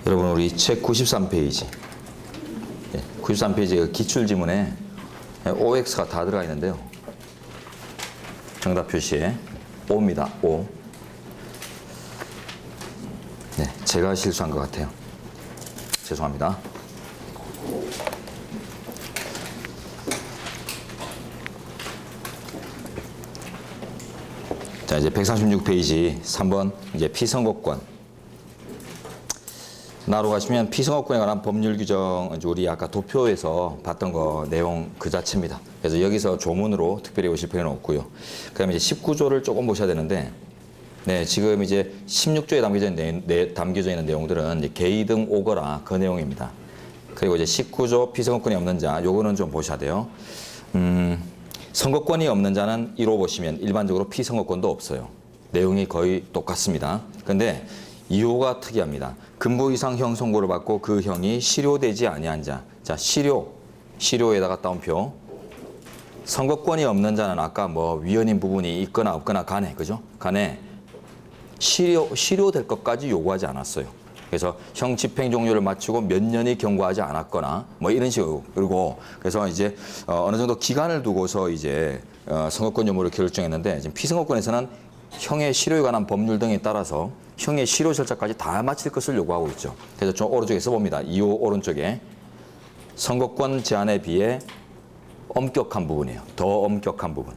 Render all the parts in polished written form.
여러분 우리 책 93페이지 93페이지 기출지문에 OX가 다 들어가 있는데요. 정답 표시에 O입니다. O. 네, 제가 실수한 것 같아요. 죄송합니다. 자, 이제 136페이지 3번 이제 피선거권. 나로 가시면 피선거권에 관한 법률 규정, 우리 아까 도표에서 봤던 거 내용 그 자체입니다. 그래서 여기서 조문으로 특별히 오실 필요는 없고요. 그 다음에 이제 19조를 조금 보셔야 되는데, 네, 지금 이제 16조에 담겨져 있는 내용들은 이제 개의 등 오거라 그 내용입니다. 그리고 이제 19조 피선거권이 없는 자, 요거는 좀 보셔야 돼요. 선거권이 없는 자는 1호 보시면 일반적으로 피선거권도 없어요. 내용이 거의 똑같습니다. 근데 2호가 특이합니다. 근무 이상 형 선고를 받고 그 형이 실효되지 아니한 자. 자, 실효에다가 따옴표. 선거권이 없는 자는 아까 뭐 위헌인 부분이 있거나 없거나 간에, 그죠? 간에 실효될 것까지 요구하지 않았어요. 그래서 형 집행 종료를 마치고 몇 년이 경과하지 않았거나 뭐 이런 식으로. 그리고 그래서 이제 어느 정도 기간을 두고서 이제 선거권 여부를 결정했는데, 지금 피선거권에서는 형의 실효에 관한 법률 등에 따라서 형의 실효 절차까지 다 마칠 것을 요구하고 있죠. 그래서 좀 오른쪽에 써봅니다. 2호 오른쪽에 선거권 제한에 비해 엄격한 부분이에요. 더 엄격한 부분.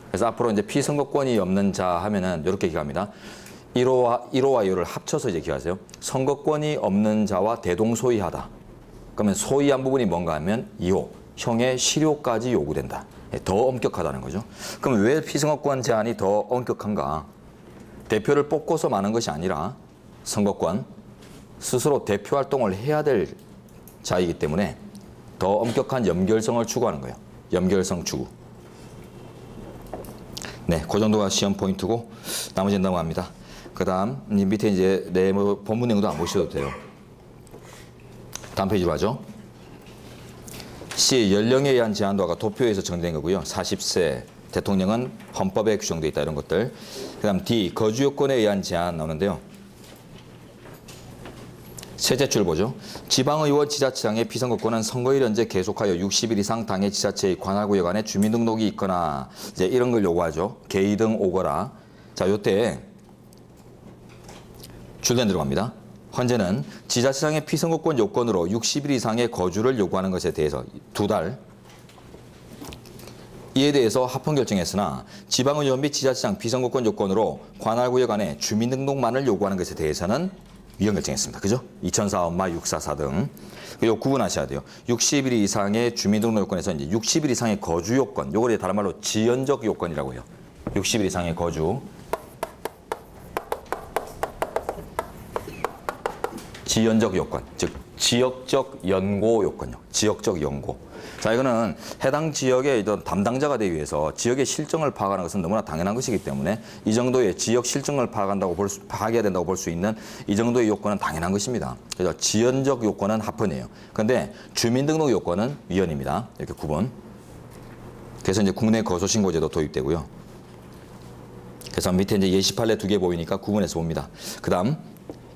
그래서 앞으로 이제 피선거권이 없는 자 하면은 이렇게 기각합니다. 1호와 2호를 합쳐서 이제 기하세요. 선거권이 없는 자와 대동소이하다. 그러면 소이한 부분이 뭔가 하면 2호, 형의 실효까지 요구된다. 더 엄격하다는 거죠. 그럼 왜 피선거권 제한이 더 엄격한가? 대표를 뽑고서 마는 것이 아니라 선거권 스스로 대표 활동을 해야 될 자이기 때문에 더 엄격한 연결성을 추구하는 거예요. 연결성 추구. 네, 그 정도가 시험 포인트고 나머지는 넘어갑니다. 그 다음 밑에 이제 본문 내용도 안 보셔도 돼요. 다음 페이지로 하죠. C. 연령에 의한 제한도가 도표에서 정된 거고요. 40세. 대통령은 헌법에 규정되어 있다. 이런 것들. 그 다음 D. 거주 요건에 의한 제한 나오는데요. 세제 줄 보죠. 지방의원 지자체장의 피선거권은 선거일 현재 계속하여 60일 이상 당의 지자체의 관할구역 안에 주민등록이 있거나 이제 이런 걸 요구하죠. 개의 등 오거라. 자, 요때 줄된 들어갑니다. 현재는 지자체장의 피선거권 요건으로 60일 이상의 거주를 요구하는 것에 대해서 2달 이에 대해서 합헌 결정했으나 지방의원 및 지자체장 피선거권 요건으로 관할구역 안에 주민등록만을 요구하는 것에 대해서는 위헌 결정했습니다. 그죠? 2004 엄마 644 등. 그리고 구분하셔야 돼요. 60일 이상의 주민등록 요건에서 이제 60일 이상의 거주 요건, 요걸 다른 말로 지연적 요건이라고 해요. 60일 이상의 거주. 지연적 요건, 즉 지역적 연고 요건요. 지역적 연고. 자, 이거는 해당 지역의 이런 담당자가 되기 위해서 지역의 실정을 파악하는 것은 너무나 당연한 것이기 때문에 이 정도의 지역 실정을 파악해야 된다고 볼 수 있는 이 정도의 요건은 당연한 것입니다. 그래서 지연적 요건은 합헌이에요. 그런데 주민등록 요건은 위헌입니다. 이렇게 구분. 그래서 이제 국내 거소신고제도 도입되고요. 그래서 밑에 이제 예시 판례 2개 보이니까 구분해서 봅니다. 그 다음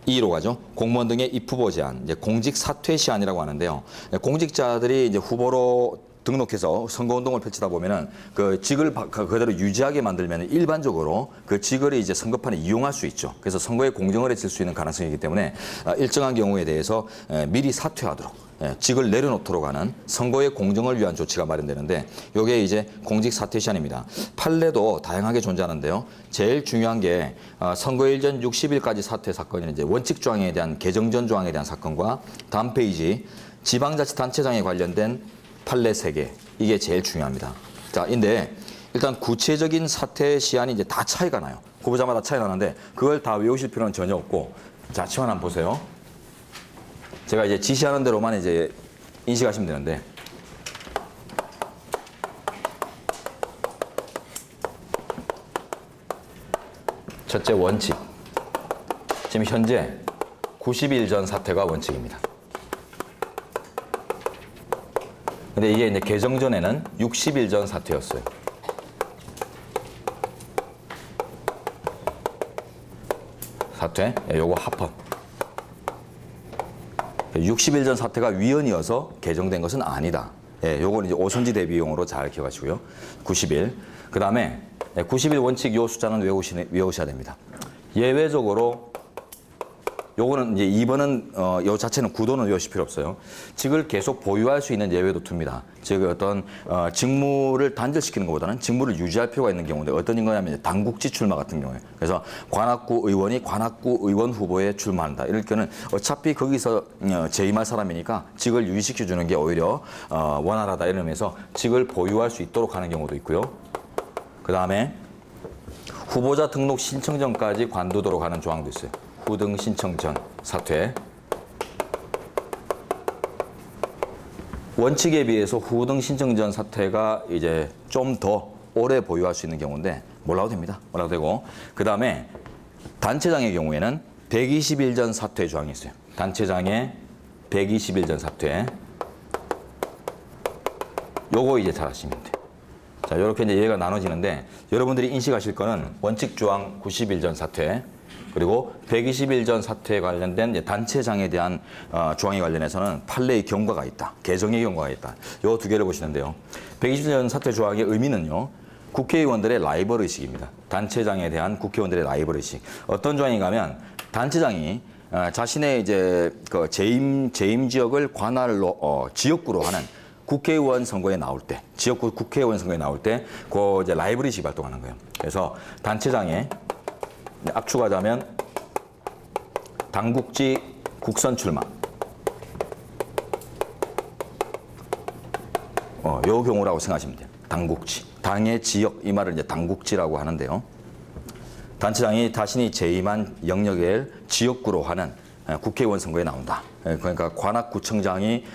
2로 가죠. 공무원 등의 입후보 제한, 이제 공직 사퇴 시한이라고 하는데요. 공직자들이 이제 후보로 등록해서 선거운동을 펼치다 보면은 그 직을 그대로 유지하게 만들면 일반적으로 그 직을 이제 선거판에 이용할 수 있죠. 그래서 선거에 공정을 해칠 수 있는 가능성이기 때문에 일정한 경우에 대해서 미리 사퇴하도록 직을 내려놓도록 하는 선거의 공정을 위한 조치가 마련되는데, 이게 이제 공직 사퇴 시한입니다. 판례도 다양하게 존재하는데요. 제일 중요한 게 선거일 전 60일까지 사퇴 사건이 이제 원칙 조항에 대한 개정전 조항에 대한 사건과 다음 페이지 지방자치단체장에 관련된 판례 3개, 이게 제일 중요합니다. 자, 근데 일단 구체적인 사퇴 시한이 이제 다 차이가 나요. 후보자마다 차이 나는데 그걸 다 외우실 필요는 전혀 없고, 자, 치환 한번 보세요. 제가 이제 지시하는 대로만 이제 인식하시면 되는데, 첫째 원칙. 지금 현재 90일 전 사퇴가 원칙입니다. 근데 이게 이제 개정 전에는 60일 전 사퇴였어요. 사퇴, 요거 합헌. 60일 전 사태가 위헌이어서 개정된 것은 아니다. 예, 요거는 이제 오선지 대비용으로 잘 기억하시고요. 90일. 그 다음에 90일 원칙 요 숫자는 외우셔야 됩니다. 예외적으로 요거는 이제 2번은 요 자체는 구도는 외우실 필요 없어요. 직을 계속 보유할 수 있는 예외도 둡니다. 즉 어떤 직무를 단절시키는 것보다는 직무를 유지할 필요가 있는 경우인데 어떤 거냐면 당국지 출마 같은 경우에. 그래서 관악구 의원이 관악구 의원 후보에 출마한다. 이럴 때는 어차피 거기서 재임할 사람이니까 직을 유지시켜 주는 게 오히려 원활하다 이러면서 직을 보유할 수 있도록 하는 경우도 있고요. 그 다음에 후보자 등록 신청 전까지 관두도록 하는 조항도 있어요. 후등 신청 전 사퇴. 원칙에 비해서 후등 신청 전 사퇴가 이제 좀 더 오래 보유할 수 있는 경우인데 몰라도 됩니다. 몰라도 되고. 그 다음에 단체장의 경우에는 120일 전 사퇴 조항이 있어요. 단체장의 120일 전 사퇴. 요거 이제 잘 아시면 돼요. 자, 이렇게 이제 얘가 나눠지는데 여러분들이 인식하실 거는 원칙 조항 90일 전 사퇴. 그리고 120일 전 사퇴에 관련된 이제 단체장에 대한 조항에 관련해서는 판례의 경과가 있다. 개정의 경과가 있다. 요 두 개를 보시는데요. 120일 전 사퇴 조항의 의미는요. 국회의원들의 라이벌 의식입니다. 단체장에 대한 국회의원들의 라이벌 의식. 어떤 조항인가 하면 단체장이 자신의 이제 그 재임 지역을 관할로 지역구로 하는 국회의원 선거에 나올 때, 지역구 국회의원 선거에 나올 때, 그 이제 라이벌 의식이 발동하는 거예요. 그래서 단체장에 압축하자면 당국지 국선 출마. 요 경우라고 생각하시면 돼요. 당국지. 당의 지역, 이 말을 이제 당국지라고 하는데요. 단체장이 자신이 재임한 영역을 지역구로 하는 국회의원 선거에 나온다. 그러니까 관악구청장이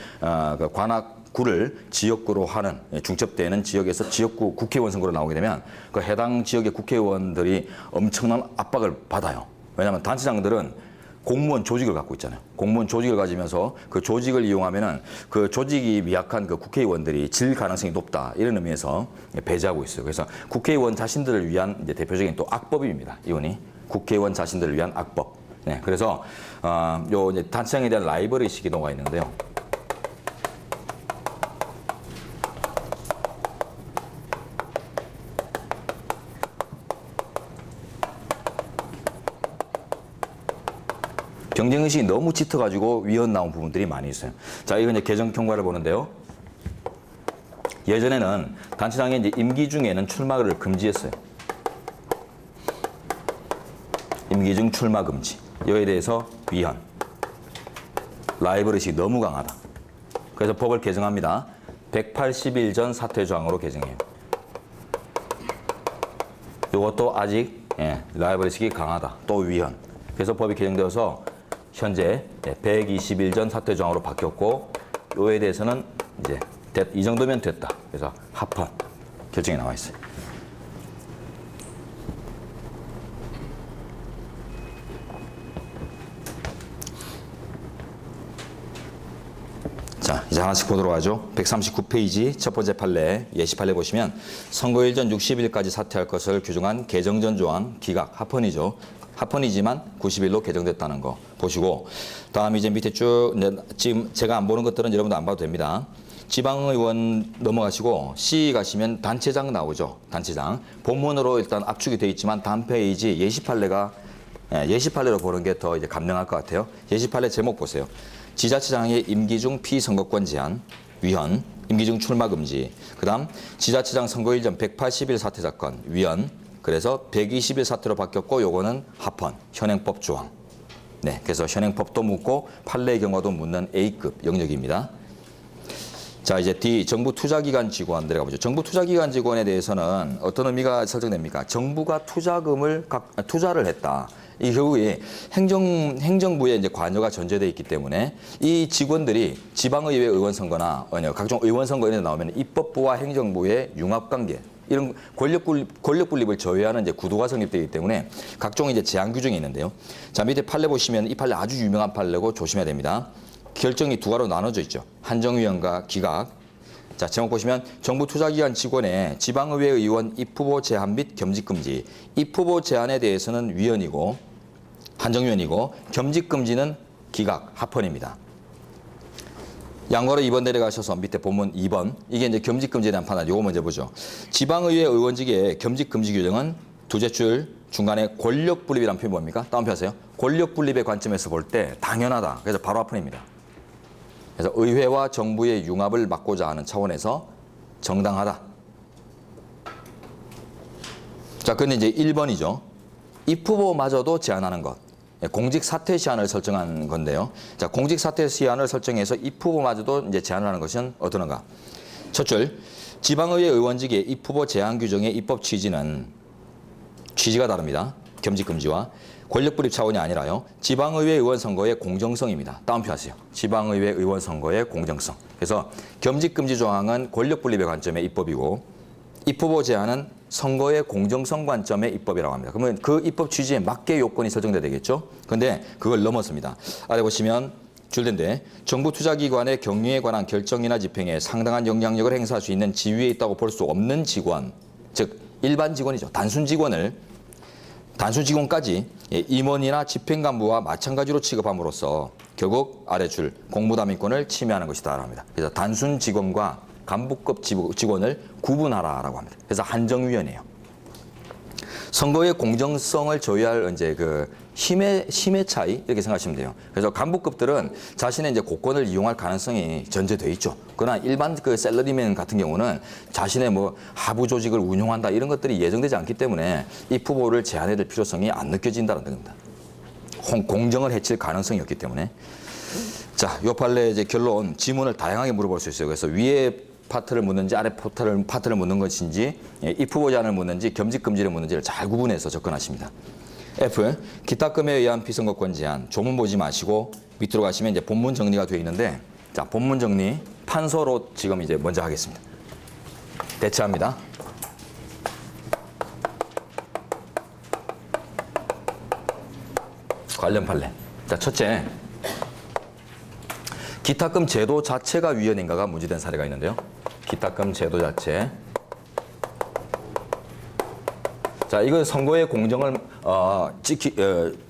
관악구를 지역구로 하는 중첩되는 지역에서 지역구 국회의원 선거로 나오게 되면 그 해당 지역의 국회의원들이 엄청난 압박을 받아요. 왜냐하면 단체장들은 공무원 조직을 갖고 있잖아요. 공무원 조직을 가지면서 그 조직을 이용하면은 그 조직이 미약한 그 국회의원들이 질 가능성이 높다. 이런 의미에서 배제하고 있어요. 그래서 국회의원 자신들을 위한 이제 대표적인 또 악법입니다. 이원이 국회의원 자신들을 위한 악법. 네, 그래서 요 이제 단체장에 대한 라이벌 의식이 녹아 있는데요. 경쟁의식이 너무 짙어가지고 위헌 나온 부분들이 많이 있어요. 자, 이건 이제 개정 경과를 보는데요. 예전에는 단체장의 이제 임기 중에는 출마를 금지했어요. 임기 중 출마 금지. 이거에 대해서 위헌. 라이벌 의식이 너무 강하다. 그래서 법을 개정합니다. 180일 전 사퇴 조항으로 개정해요. 이것도 아직 라이벌 의식이 강하다. 또 위헌. 그래서 법이 개정되어서 현재 120일 전 사퇴 조항으로 바뀌었고 이에 대해서는 이제 이 정도면 됐다. 그래서 합헌 결정이 나와 있어요. 자, 이제 하나씩 보도록 하죠. 139페이지 첫 번째 판례, 예시 판례 보시면 선거일 전 60일까지 사퇴할 것을 규정한 개정전 조항 기각 합헌이죠. 합헌이지만 90일로 개정됐다는 거 보시고 다음 이제 밑에 쭉 지금 제가 안 보는 것들은 여러분도 안 봐도 됩니다. 지방의원 넘어가시고 C 가시면 단체장 나오죠. 단체장. 본문으로 일단 압축이 되어 있지만 다음 페이지 예시 판례로 보는 게 더 이제 감명할 것 같아요. 예시 판례 제목 보세요. 지자체장의 임기 중 피선거권 제한, 위헌, 임기 중 출마 금지. 그다음 지자체장 선거일 전 180일 사퇴 사건, 위헌. 그래서 120일 사퇴로 바뀌었고 요거는 합헌, 현행법 조항. 네, 그래서 현행법도 묻고 판례의 경우도 묻는 A급 영역입니다. 자, 이제 D, 정부 투자기관 직원 들어가보죠. 정부 투자기관 직원에 대해서는 어떤 의미가 설정됩니까? 정부가 투자를 했다. 이 결국에 행정부에 이제 관여가 전제되어 있기 때문에 이 직원들이 지방의회 의원 선거나 각종 의원 선거에 나오면 입법부와 행정부의 융합관계 이런 권력 분립을 저해하는 이제 구도가 성립되기 때문에 각종 이제 제한 규정이 있는데요. 자, 밑에 판례 보시면 이 판례 아주 유명한 판례고 조심해야 됩니다. 결정이 두 가로 나눠져 있죠. 한정위원과 기각. 자, 제목 보시면 정부 투자기관 직원의 지방의회 의원 입후보 제한 및 겸직 금지. 입후보 제한에 대해서는 위헌이고 한정위원이고 겸직 금지는 기각 합헌입니다. 양보로 2번 내려가셔서 밑에 본문 2번. 이게 이제 겸직금지에 대한 판단. 요거 먼저 보죠. 지방의회 의원직의 겸직금지 규정은 두째 줄 중간에 권력분립이라는 표현이 뭡니까? 다운표 하세요. 권력분립의 관점에서 볼 때 당연하다. 그래서 바로 앞선입니다. 그래서 의회와 정부의 융합을 막고자 하는 차원에서 정당하다. 자, 근데 이제 1번이죠. 입후보마저도 제한하는 것. 공직 사퇴 시한을 설정한 건데요. 자, 공직 사퇴 시한을 설정해서 입후보마저도 이제 제한을 하는 것은 어떠는가? 첫 줄, 지방의회 의원직의 입후보 제한 규정의 입법 취지가 다릅니다. 겸직금지와 권력분립 차원이 아니라요. 지방의회 의원 선거의 공정성입니다. 다운표 하세요. 지방의회 의원 선거의 공정성. 그래서 겸직금지 조항은 권력분립의 관점의 입법이고 입후보 제한은 선거의 공정성 관점의 입법이라고 합니다. 그러면 그 입법 취지에 맞게 요건이 설정돼야 되겠죠. 그런데 그걸 넘었습니다. 아래 보시면 줄인데 정부 투자기관의 경영에 관한 결정이나 집행에 상당한 영향력을 행사할 수 있는 지위에 있다고 볼 수 없는 직원, 즉 일반 직원이죠. 단순 직원까지 임원이나 집행간부와 마찬가지로 취급함으로써 결국 아래 줄 공무담임권을 침해하는 것이다 합니다. 그래서 단순 직원과 간부급 직원을 구분하라라고 합니다. 그래서 한정위원회예요. 선거의 공정성을 조회할 이제 그 힘의 차이 이렇게 생각하시면 돼요. 그래서 간부급들은 자신의 이제 고권을 이용할 가능성이 전제돼 있죠. 그러나 일반 그 셀러리맨 같은 경우는 자신의 뭐 하부 조직을 운용한다 이런 것들이 예정되지 않기 때문에 이 후보를 제한해야 될 필요성이 안 느껴진다는 겁니다. 공정을 해칠 가능성이 없기 때문에. 자, 요 판례 이제 결론 지문을 다양하게 물어볼 수 있어요. 그래서 위에 파트를 묻는지 아래 파트를 묻는 것인지 입후보 제한을 묻는지 겸직금지를 묻는지를 잘 구분해서 접근하십니다. F. 기타금에 의한 피선거권 제한. 조문 보지 마시고 밑으로 가시면 이제 본문 정리가 되어 있는데 자, 본문 정리 판서로 지금 이제 먼저 하겠습니다. 대체합니다. 관련 판례. 자, 첫째. 기타금 제도 자체가 위헌인가가 문제된 사례가 있는데요. 기타금 제도 자체. 자, 이건 선거의 공정을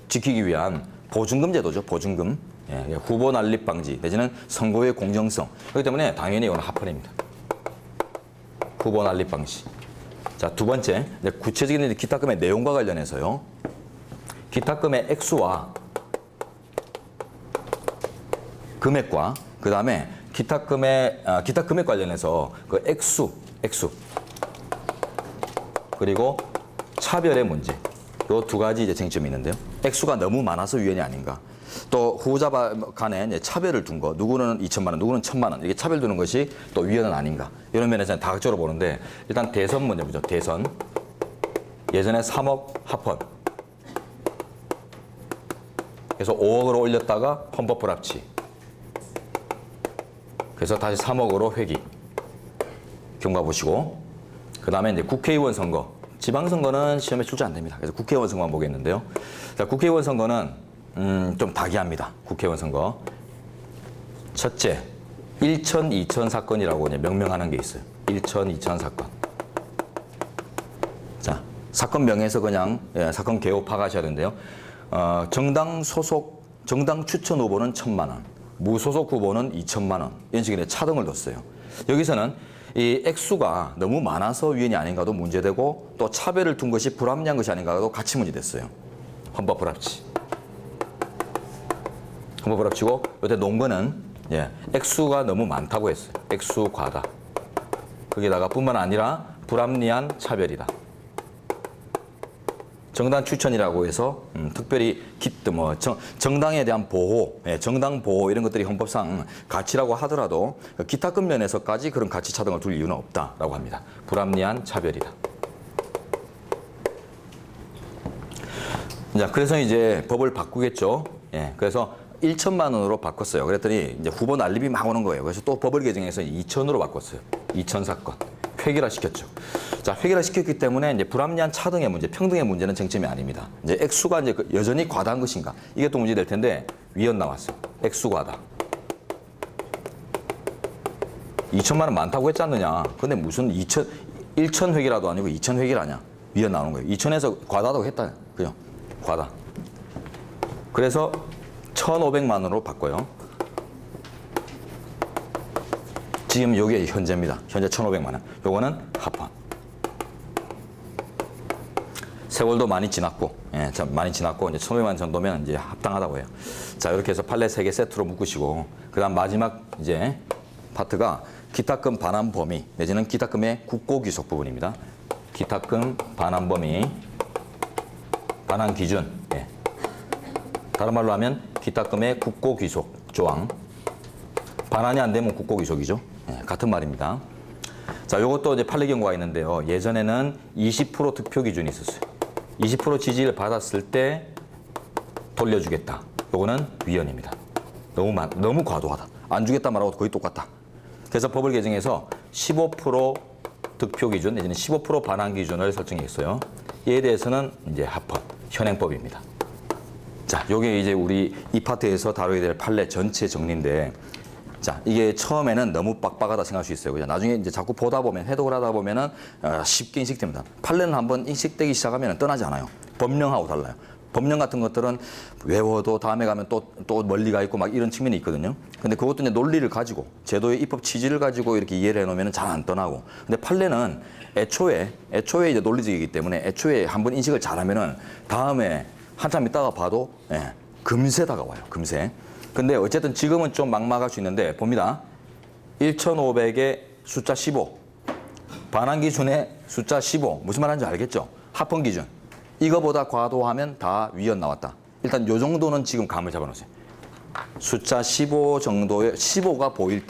지키기 위한 보증금 제도죠. 보증금. 예, 후보 난립 방지 내지는 선거의 공정성. 그렇기 때문에 당연히 이건 합헌입니다. 후보 난립 방지. 자, 두 번째. 구체적인 기타금의 내용과 관련해서요. 기타금의 액수와 금액과 그 다음에 기타 금액 관련해서 그 액수 그리고 차별의 문제 요 두 가지 이제 쟁점이 있는데요. 액수가 너무 많아서 위헌이 아닌가. 또 후보자 간에 이제 차별을 둔 거, 누구는 2천만 원, 누구는 1,000만 원 이렇게 차별 두는 것이 또 위헌은 아닌가. 이런 면에서는 다각적으로 보는데 일단 대선 먼저 보죠. 대선 예전에 3억 합헌. 그래서 5억으로 올렸다가 헌법 불합치. 그래서 다시 3억으로 회기. 경과 보시고. 그 다음에 이제 국회의원 선거. 지방선거는 시험에 출제 안 됩니다. 그래서 국회의원 선거만 보겠는데요. 자, 국회의원 선거는 좀 다기합니다. 국회의원 선거. 첫째, 1천, 2천 사건이라고 이제 명명하는 게 있어요. 1천, 2천 사건. 자, 사건 명에서 그냥 사건 개요 파가셔야 되는데요. 정당 추천 후보는 1,000만 원. 무소속 후보는 2천만 원 이런 식의 차등을 뒀어요. 여기서는 이 액수가 너무 많아서 위헌이 아닌가도 문제되고 또 차별을 둔 것이 불합리한 것이 아닌가도 같이 문제됐어요. 헌법 불합치. 헌법 불합치고 요때 논 거는 액수가 너무 많다고 했어요. 액수 과다. 거기다가 뿐만 아니라 불합리한 차별이다. 정당 추천이라고 해서 특별히 정당에 대한 보호, 정당 보호 이런 것들이 헌법상 가치라고 하더라도 기타금 면에서까지 그런 가치 차등을 둘 이유는 없다라고 합니다. 불합리한 차별이다. 자, 그래서 이제 법을 바꾸겠죠. 그래서 1천만 원으로 바꿨어요. 그랬더니 이제 후보 난립이 막 오는 거예요. 그래서 또 법을 개정해서 2천으로 바꿨어요. 2천 사건. 획일화 시켰죠. 자, 획일화 시켰기 때문에 이제 불합리한 차등의 문제, 평등의 문제는 쟁점이 아닙니다. 이제 액수가 이제 여전히 과다한 것인가? 이게 또 문제될 텐데 위헌 나왔어요. 액수 과다. 2천만 원 많다고 했지 않느냐? 근데 무슨 1천 획이라도 아니고 2천 획이라냐? 위헌 나오는 거예요. 2천에서 과다다고 했다. 그죠? 과다. 그래서 1,500만 원으로 바꿔요. 지금 요게 현재입니다. 현재 1,500만 원. 요거는 합헌. 세월도 많이 지났고, 예, 많이 지났고, 이제 1,500만 원 정도면 이제 합당하다고 해요. 자, 이렇게 해서 판례 3개 세트로 묶으시고, 그 다음 마지막 이제 파트가 기탁금 반환 범위, 내지는 기탁금의 국고귀속 부분입니다. 기탁금 반환 범위, 반환 기준, 예. 다른 말로 하면 기탁금의 국고귀속 조항. 반환이 안 되면 국고귀속이죠. 예, 같은 말입니다. 자, 요것도 이제 판례 경고가 있는데요. 예전에는 20% 득표 기준이 있었어요. 20% 지지를 받았을 때 돌려주겠다. 요거는 위헌입니다. 너무 과도하다. 안 주겠다 말하고 거의 똑같다. 그래서 법을 개정해서 15% 득표 기준 내지는 15% 반환 기준을 설정했어요. 이에 대해서는 이제 합헌, 현행법입니다. 자, 요게 이제 우리 이 파트에서 다뤄야 될 판례 전체 정리인데, 자, 이게 처음에는 너무 빡빡하다 생각할 수 있어요. 그죠? 나중에 이제 자꾸 보다 보면, 해독을 하다 보면은 쉽게 인식됩니다. 판례는 한번 인식되기 시작하면 떠나지 않아요. 법령하고 달라요. 법령 같은 것들은 외워도 다음에 가면 또 멀리 가 있고 막 이런 측면이 있거든요. 근데 그것도 이제 논리를 가지고, 제도의 입법 취지를 가지고 이렇게 이해를 해놓으면 잘 안 떠나고. 근데 판례는 애초에 이제 논리적이기 때문에 애초에 한번 인식을 잘하면은 다음에 한참 있다가 봐도, 예, 금세 다가와요. 금세. 근데 어쨌든 지금은 좀 막막할 수 있는데 봅니다. 1,500에 숫자 15. 반환 기준에 숫자 15. 무슨 말하는지 알겠죠? 합헌 기준. 이거보다 과도하면 다 위헌 나왔다. 일단 요 정도는 지금 감을 잡아놓으세요. 숫자 15 정도의 15가 보일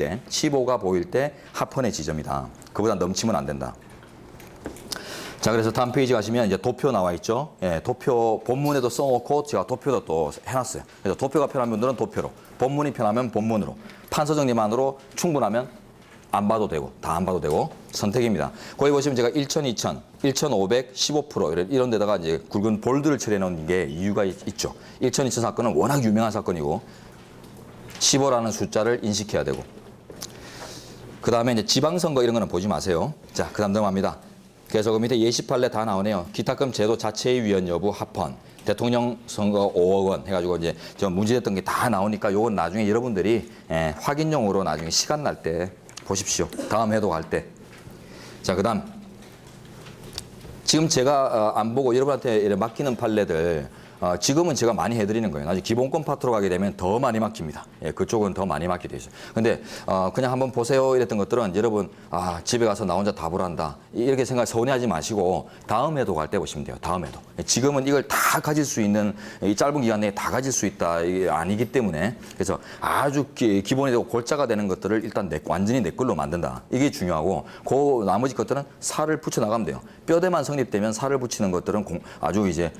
때 합헌의 지점이다. 그보다 넘치면 안 된다. 자, 그래서 다음 페이지 가시면 이제 도표 나와 있죠. 예, 도표 본문에도 써놓고 제가 도표도 또 해놨어요. 그래서 도표가 편한 분들은 도표로, 본문이 편하면 본문으로, 판서 정리만으로 충분하면 안 봐도 되고, 다 안 봐도 되고, 선택입니다. 거기 보시면 제가 1,000, 2,000, 1,500, 15% 이런 데다가 이제 굵은 볼드를 처리해 놓은 게 이유가 있죠. 1,000, 2,000 사건은 워낙 유명한 사건이고, 15라는 숫자를 인식해야 되고, 그 다음에 이제 지방선거 이런 거는 보지 마세요. 자, 그 다음 넘어갑니다. 그래서 그 밑에 예시 판례 다 나오네요. 기탁금 제도 자체의 위헌 여부 합헌, 대통령 선거 5억 원 해가지고 이제 저 문제됐던 게 다 나오니까 요건 나중에 여러분들이, 예, 확인용으로 나중에 시간 날 때 보십시오. 다음 해도 갈 때. 자, 그 다음. 지금 제가 안 보고 여러분한테 맡기는 판례들, 지금은 제가 많이 해드리는 거예요. 나중에 기본권 파트로 가게 되면 더 많이 맡깁니다. 예, 그쪽은 더 많이 맡게 돼 있어요. 근데 그냥 한번 보세요 이랬던 것들은 여러분, 집에 가서 나 혼자 답을 한다 이렇게 생각 서운해하지 마시고 다음 해도 갈 때 보시면 돼요. 다음 해도. 지금은 이걸 다 가질 수 있는, 이 짧은 기간 내에 다 가질 수 있다 이게 아니기 때문에, 그래서 아주 기본이 되고 골자가 되는 것들을 일단 완전히 내 걸로 만든다. 이게 중요하고, 그 나머지 것들은 살을 붙여 나가면 돼요. 뼈대만 성립되면 살을 붙이는 것들은 아주 이제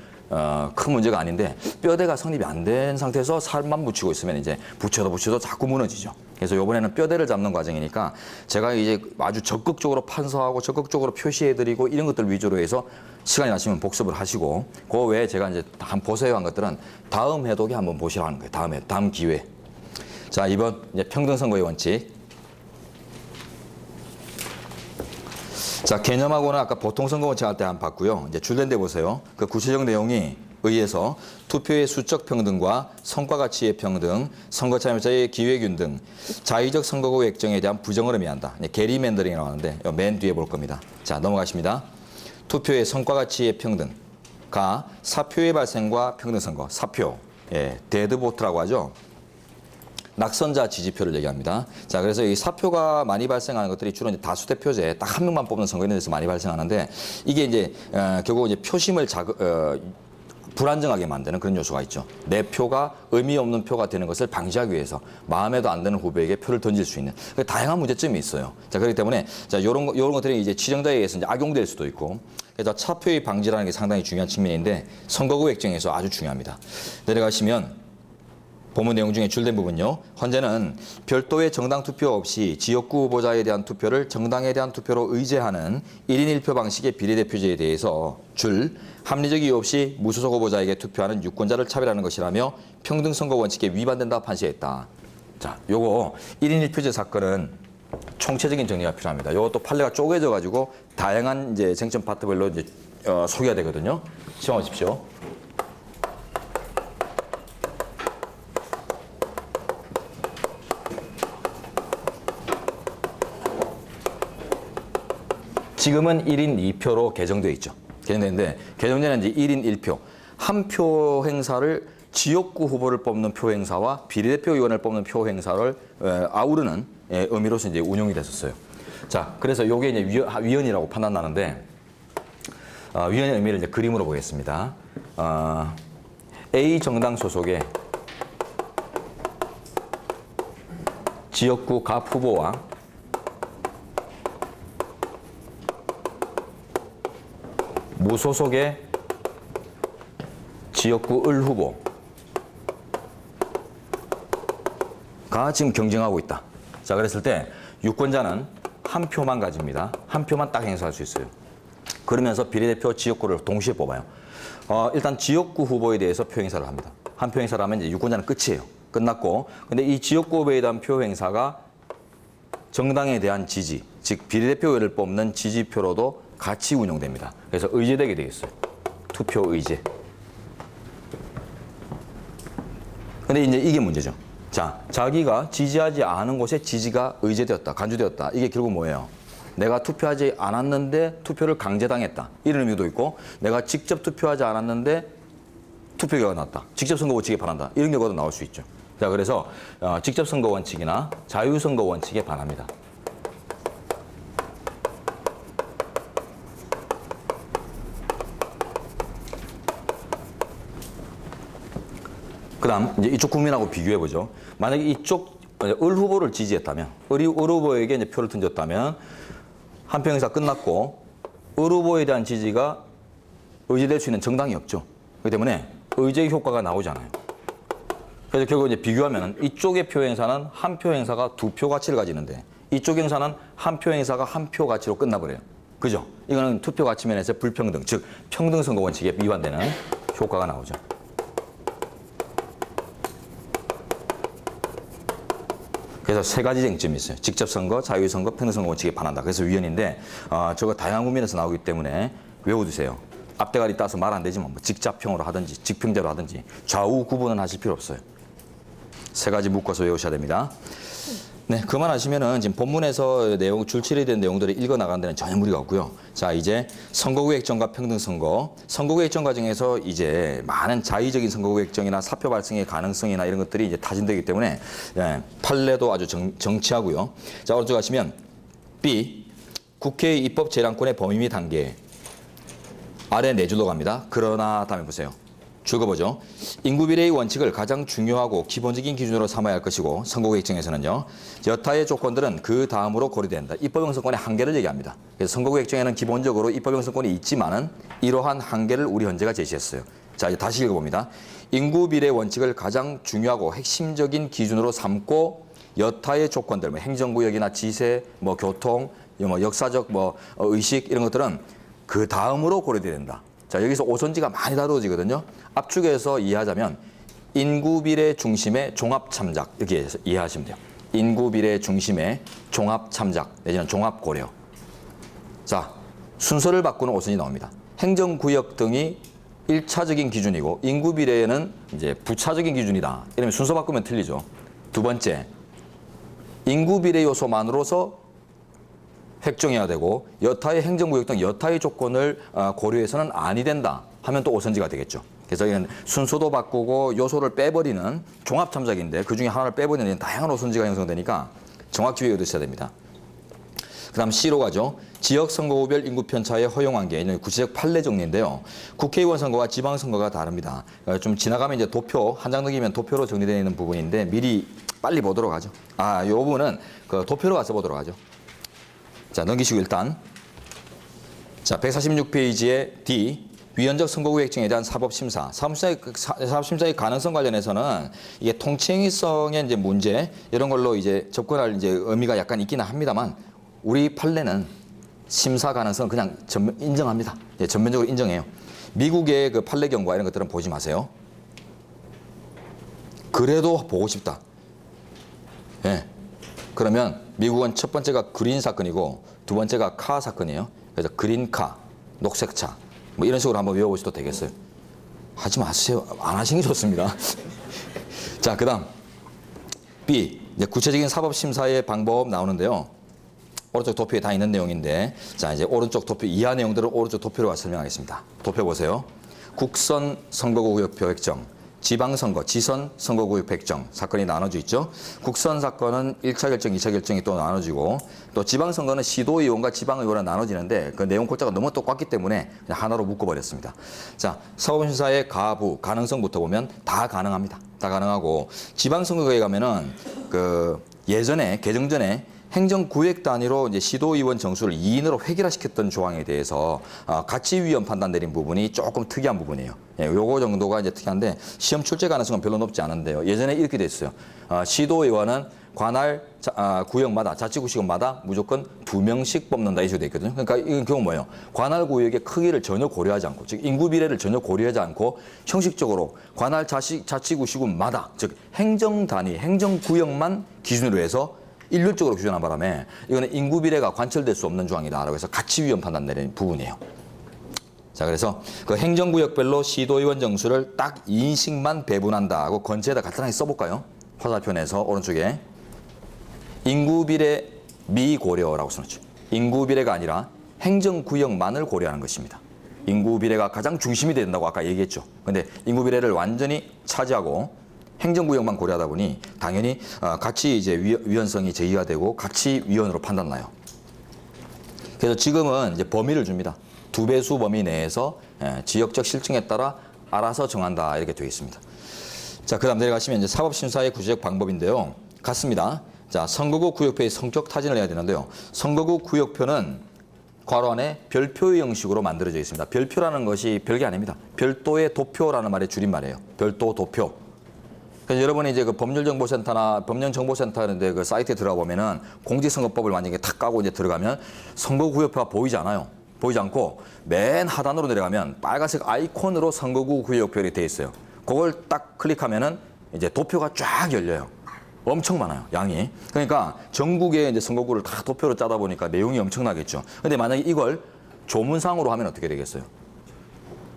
큰 문제가 아닌데, 뼈대가 성립이 안 된 상태에서 살만 붙이고 있으면 이제 붙여도 자꾸 무너지죠. 그래서 이번에는 뼈대를 잡는 과정이니까 제가 이제 아주 적극적으로 판서하고 적극적으로 표시해드리고 이런 것들 위주로 해서 시간이 나시면 복습을 하시고, 그 외에 제가 이제 한 보세요 한 것들은 다음 해독에 한번 보시라는 거예요. 다음 기회. 자, 이번 이제 평등선거의 원칙. 자, 개념하고는 아까 보통선거 원칙 할 때 한 봤고요. 이제 줄된 데 보세요. 그 구체적 내용이 의해서 투표의 수적 평등과 성과 가치의 평등, 선거 참여자의 기회균 등 자의적 선거구 액정에 대한 부정을 의미한다. 게리맨더링이라고 하는데 맨 뒤에 볼 겁니다. 자, 넘어가십니다. 투표의 성과 가치의 평등과 사표의 발생과 평등선거. 사표, 예, 데드보트라고 하죠. 낙선자 지지표를 얘기합니다. 자, 그래서 이 사표가 많이 발생하는 것들이 주로 이제 다수대표제 딱 한 명만 뽑는 선거 이런 데서 많이 발생하는데, 이게 이제 결국 이제 표심을 불안정하게 만드는 그런 요소가 있죠. 내 표가 의미 없는 표가 되는 것을 방지하기 위해서 마음에도 안 드는 후보에게 표를 던질 수 있는 다양한 문제점이 있어요. 자, 그렇기 때문에 자, 요런 것들이 이제 지정자에 의해서 이제 악용될 수도 있고, 그래서 차표의 방지라는 게 상당히 중요한 측면인데 선거구 액정에서 아주 중요합니다. 내려가시면 본문 내용 중에 줄된 부분요. 현재는 별도의 정당 투표 없이 지역구 후보자에 대한 투표를 정당에 대한 투표로 의제하는 1인 1표 방식의 비례대표제에 대해서 합리적 이유 없이 무소속 후보자에게 투표하는 유권자를 차별하는 것이라며 평등선거 원칙에 위반된다 판시했다. 자, 요거 1인 1표제 사건은 총체적인 정리가 필요합니다. 요것도 판례가 쪼개져 가지고 다양한 이제 쟁점 파트별로 이제 소개가 되거든요. 시험하십시오. 지금은 1인 2표로 개정되어 있죠. 개정되는데 개정전에는 이제 1인 1표. 한 표 행사를 지역구 후보를 뽑는 표 행사와 비례대표 의원을 뽑는 표 행사를 아우르는 의미로서 이제 운용이 됐었어요. 자, 그래서 요게 이제 위헌이라고 판단나는데 위헌의 의미를 이제 그림으로 보겠습니다. A 정당 소속의 지역구 갑 후보와 무소속의 지역구 을 후보가 지금 경쟁하고 있다. 자, 그랬을 때 유권자는 한 표만 가집니다. 한 표만 딱 행사할 수 있어요. 그러면서 비례대표 지역구를 동시에 뽑아요. 일단 지역구 후보에 대해서 표 행사를 합니다. 한 표 행사를 하면 이제 유권자는 끝이에요. 끝났고, 근데 이 지역구 후보에 대한 표 행사가 정당에 대한 지지, 즉 비례대표를 뽑는 지지표로도 같이 운용됩니다. 그래서 의제되게 되겠어요. 투표 의제. 근데 이제 이게 문제죠. 자, 자기가 지지하지 않은 곳에 지지가 의제되었다, 간주되었다. 이게 결국 뭐예요? 내가 투표하지 않았는데 투표를 강제당했다. 이런 의미도 있고, 내가 직접 투표하지 않았는데 투표 결과가 나왔다. 직접 선거 원칙에 반한다. 이런 결과도 나올 수 있죠. 자, 그래서 직접 선거 원칙이나 자유선거 원칙에 반합니다. 그다음 이제 이쪽 국민하고 비교해 보죠. 만약에 이쪽 을 후보를 지지했다면, 을 후보에게 이제 표를 던졌다면 한 표 행사 끝났고 을 후보에 대한 지지가 의제될 수 있는 정당이 없죠. 그렇기 때문에 의제 효과가 나오잖아요. 그래서 결국 이제 비교하면 이쪽의 표 행사는 한 표 행사가 두 표 가치를 가지는데 이쪽 행사는 한 표 행사가 한 표 가치로 끝나버려요. 그죠? 이거는 투표 가치 면에서 불평등, 즉 평등 선거 원칙에 위반되는 효과가 나오죠. 그래서 세 가지 쟁점이 있어요. 직접 선거, 자유 선거, 평등 선거 원칙에 반한다. 그래서 위헌인데 저거 다양한 국면에서 나오기 때문에 외워두세요. 앞대가리 따서 말 안 되지만 뭐 직자평으로 하든지 직평제로 하든지 좌우 구분은 하실 필요 없어요. 세 가지 묶어서 외우셔야 됩니다. 네, 그만하시면은 지금 본문에서 내용 줄칠이 된 내용들을 읽어 나가는 데는 전혀 무리가 없고요. 자, 이제 선거구획정과 평등선거, 선거구획정 과정에서 이제 많은 자의적인 선거구획정이나 사표 발생의 가능성이나 이런 것들이 이제 타진되기 때문에 판례도 아주 정치하고요. 자, 오른쪽 가시면 B, 국회의 입법 재량권의 범위 및 한계. 아래 네 줄로 갑니다. 그러나 다음에 보세요. 줄거보죠. 인구비례의 원칙을 가장 중요하고 기본적인 기준으로 삼아야 할 것이고 선거구획정에서는요. 여타의 조건들은 그 다음으로 고려된다. 입법형성권의 한계를 얘기합니다. 그래서 선거구획정에는 기본적으로 입법형성권이 있지만은 이러한 한계를 우리 헌재가 제시했어요. 자, 이제 다시 읽어봅니다. 인구비례 원칙을 가장 중요하고 핵심적인 기준으로 삼고 여타의 조건들, 뭐 행정구역이나 지세, 뭐 교통, 뭐 역사적 뭐 의식 이런 것들은 그 다음으로 고려돼야 된다. 자, 여기서 오선지가 많이 다루어지거든요. 압축해서 이해하자면 인구비례 중심의 종합참작 이렇게 이해하시면 돼요. 인구비례 중심의 종합참작 내지는 종합고려. 자, 순서를 바꾸는 오선이 나옵니다. 행정구역 등이 1차적인 기준이고 인구비례는 이제 부차적인 기준이다. 이러면 순서 바꾸면 틀리죠. 두 번째, 인구비례 요소만으로서 획정해야 되고 여타의 행정구역 등 여타의 조건을 고려해서는 아니 된다 하면 또 오선지가 되겠죠. 그래서 이는 순서도 바꾸고 요소를 빼버리는 종합참작인데 그중에 하나를 빼버리는 다양한 오선지가 형성되니까 정확히 외워두셔야 됩니다. 그 다음 C로 가죠. 지역선거구별 인구편차의 허용 한계, 구체적 판례 정리인데요. 국회의원 선거와 지방선거가 다릅니다. 좀 지나가면 이제 도표, 한 장 넘기면 도표로 정리되어 있는 부분인데 미리 빨리 보도록 하죠. 이 부분은 그 도표로 가서 보도록 하죠. 자, 넘기시고 일단. 자, 146페이지에 D, 위헌적 선거구획정에 대한 사법심사. 사법심사의 가능성 관련해서는 이게 통치행위성의 이제 문제, 이런 걸로 이제 접근할 이제 의미가 약간 있기는 합니다만, 우리 판례는 심사 가능성 그냥 인정합니다. 예, 전면적으로 인정해요. 미국의 그 판례 경과 이런 것들은 보지 마세요. 그래도 보고 싶다. 예. 그러면 미국은 첫 번째가 그린 사건이고 두 번째가 카 사건이에요. 그래서 그린카, 녹색차 뭐 이런 식으로 한번 외워보셔도 되겠어요. 하지 마세요. 안 하시는 게 좋습니다. 자, 그다음 B, 이제 구체적인 사법심사의 방법 나오는데요. 오른쪽 도표에 다 있는 내용인데, 자, 이제 오른쪽 도표 이하 내용들을 오른쪽 도표로 가서 설명하겠습니다. 도표 보세요. 국선 선거구역표 획정, 지방선거, 지선 선거구역 획정 사건이 나눠져 있죠. 국선 사건은 1차 결정, 2차 결정이 또 나눠지고, 또 지방선거는 시도의원과 지방의원이 나눠지는데 그 내용 골자가 너무 똑같기 때문에 그냥 하나로 묶어버렸습니다. 자, 사법심사의 가부, 가능성부터 보면 다 가능합니다. 다 가능하고, 지방선거구에 가면은 그 예전에 개정 전에 행정구역 단위로 이제 시도의원 정수를 2인으로 획일화시켰던 조항에 대해서 가치위헌 판단 내린 부분이 조금 특이한 부분이에요. 예, 요거 정도가 이제 특이한데 시험 출제 가능성은 별로 높지 않은데요. 예전에 이렇게 됐어요. 시도의원은 관할 구역마다, 자치구시군마다 무조건 2명씩 뽑는다, 이렇게 돼 있거든요. 그러니까 이건 경우 뭐예요? 관할 구역의 크기를 전혀 고려하지 않고, 즉 인구 비례를 전혀 고려하지 않고 형식적으로 관할 자치구시군마다, 즉 행정 단위, 행정구역만 기준으로 해서 일률적으로 규정한 바람에 이거는 인구 비례가 관철될 수 없는 조항이다라고 해서 가치위헌 판단 내린 부분이에요. 자, 그래서 그 행정구역별로 시도의원 정수를 딱 2인씩만 배분한다 하고 건체에다 간단하게 써볼까요? 화살표 내서 오른쪽에 인구 비례 미고려라고 써놓죠. 인구 비례가 아니라 행정구역만을 고려하는 것입니다. 인구 비례가 가장 중심이 된다고 아까 얘기했죠. 근데 인구 비례를 완전히 차지하고 행정구역만 고려하다 보니 당연히 가치 이제 위헌성이 제기가 되고 가치위헌으로 판단나요. 그래서 지금은 이제 범위를 줍니다. 2배수 범위 내에서 지역적 실증에 따라 알아서 정한다, 이렇게 되어 있습니다. 자, 그다음 내려가시면 이제 사법심사의 구체적 방법인데요. 같습니다. 자, 선거구 구역표의 성격 타진을 해야 되는데요. 선거구 구역표는 괄호 안에 별표의 형식으로 만들어져 있습니다. 별표라는 것이 별게 아닙니다. 별도의 도표라는 말의 줄임말이에요. 별도 도표. 그래서 여러분이 이제 그 법률정보센터나 법령정보센터 하는데 그 사이트에 들어가 보면은 공직선거법을 만약에 탁 까고 이제 들어가면 선거구역표가 보이지 않아요. 보이지 않고 맨 하단으로 내려가면 빨간색 아이콘으로 선거구 구역표가 되어 있어요. 그걸 딱 클릭하면은 이제 도표가 쫙 열려요. 엄청 많아요, 양이. 그러니까 전국의 이제 선거구를 다 도표로 짜다 보니까 내용이 엄청나겠죠. 근데 만약에 이걸 조문상으로 하면 어떻게 되겠어요?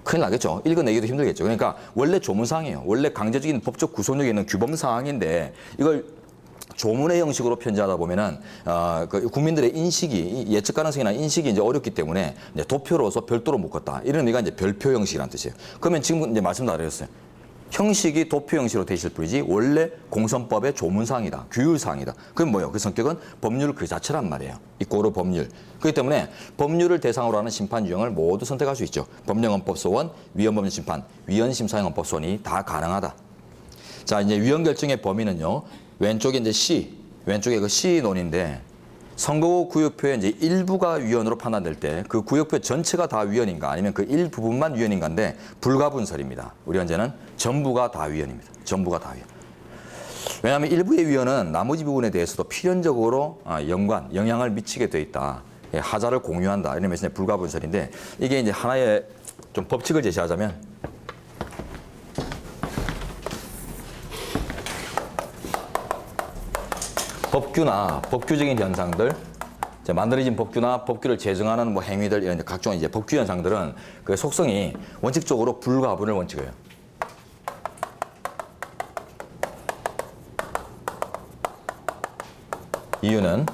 큰일 나겠죠. 읽어내기도 힘들겠죠. 그러니까 원래 조문사항이에요. 원래 강제적인 법적 구속력이 있는 규범사항인데 이걸 조문의 형식으로 편제하다 보면은 그 국민들의 인식이, 예측 가능성이나 인식이 이제 어렵기 때문에 이제 도표로서 별도로 묶었다, 이런 의미가 이제 별표 형식이라는 뜻이에요. 그러면 지금 이제 말씀 다 드렸어요. 형식이 도표 형식으로 돼 있을 뿐이지 원래 공선법의 조문사항이다, 규율사항이다. 그건 뭐예요? 그 성격은 법률 그 자체란 말이에요. 이꼬르 법률. 그렇기 때문에 법률을 대상으로 하는 심판 유형을 모두 선택할 수 있죠. 법령헌법소원, 위헌법률심판, 위헌심사형헌법소원이 다 가능하다. 자, 이제 위헌 결정의 범위는요. 왼쪽에 이제 C, 왼쪽에 그 C론인데, 선거구 구역표의 이제 일부가 위헌으로 판단될 때 그 구역표 전체가 다 위헌인가 아니면 그 일부분만 위헌인가인데 불가분설입니다. 우리 현재는 전부가 다 위헌입니다. 전부가 다 위헌. 왜냐하면 일부의 위헌은 나머지 부분에 대해서도 필연적으로 영향을 미치게 돼 있다. 하자를 공유한다. 이러면서 불가분설인데, 이게 이제 하나의 좀 법칙을 제시하자면, 법규나 법규적인 현상들, 만들어진 법규나 법규를 제정하는 뭐 행위들, 이런 각종 이제 법규 현상들은 그 속성이 원칙적으로 불가분을 원칙이에요. 이유는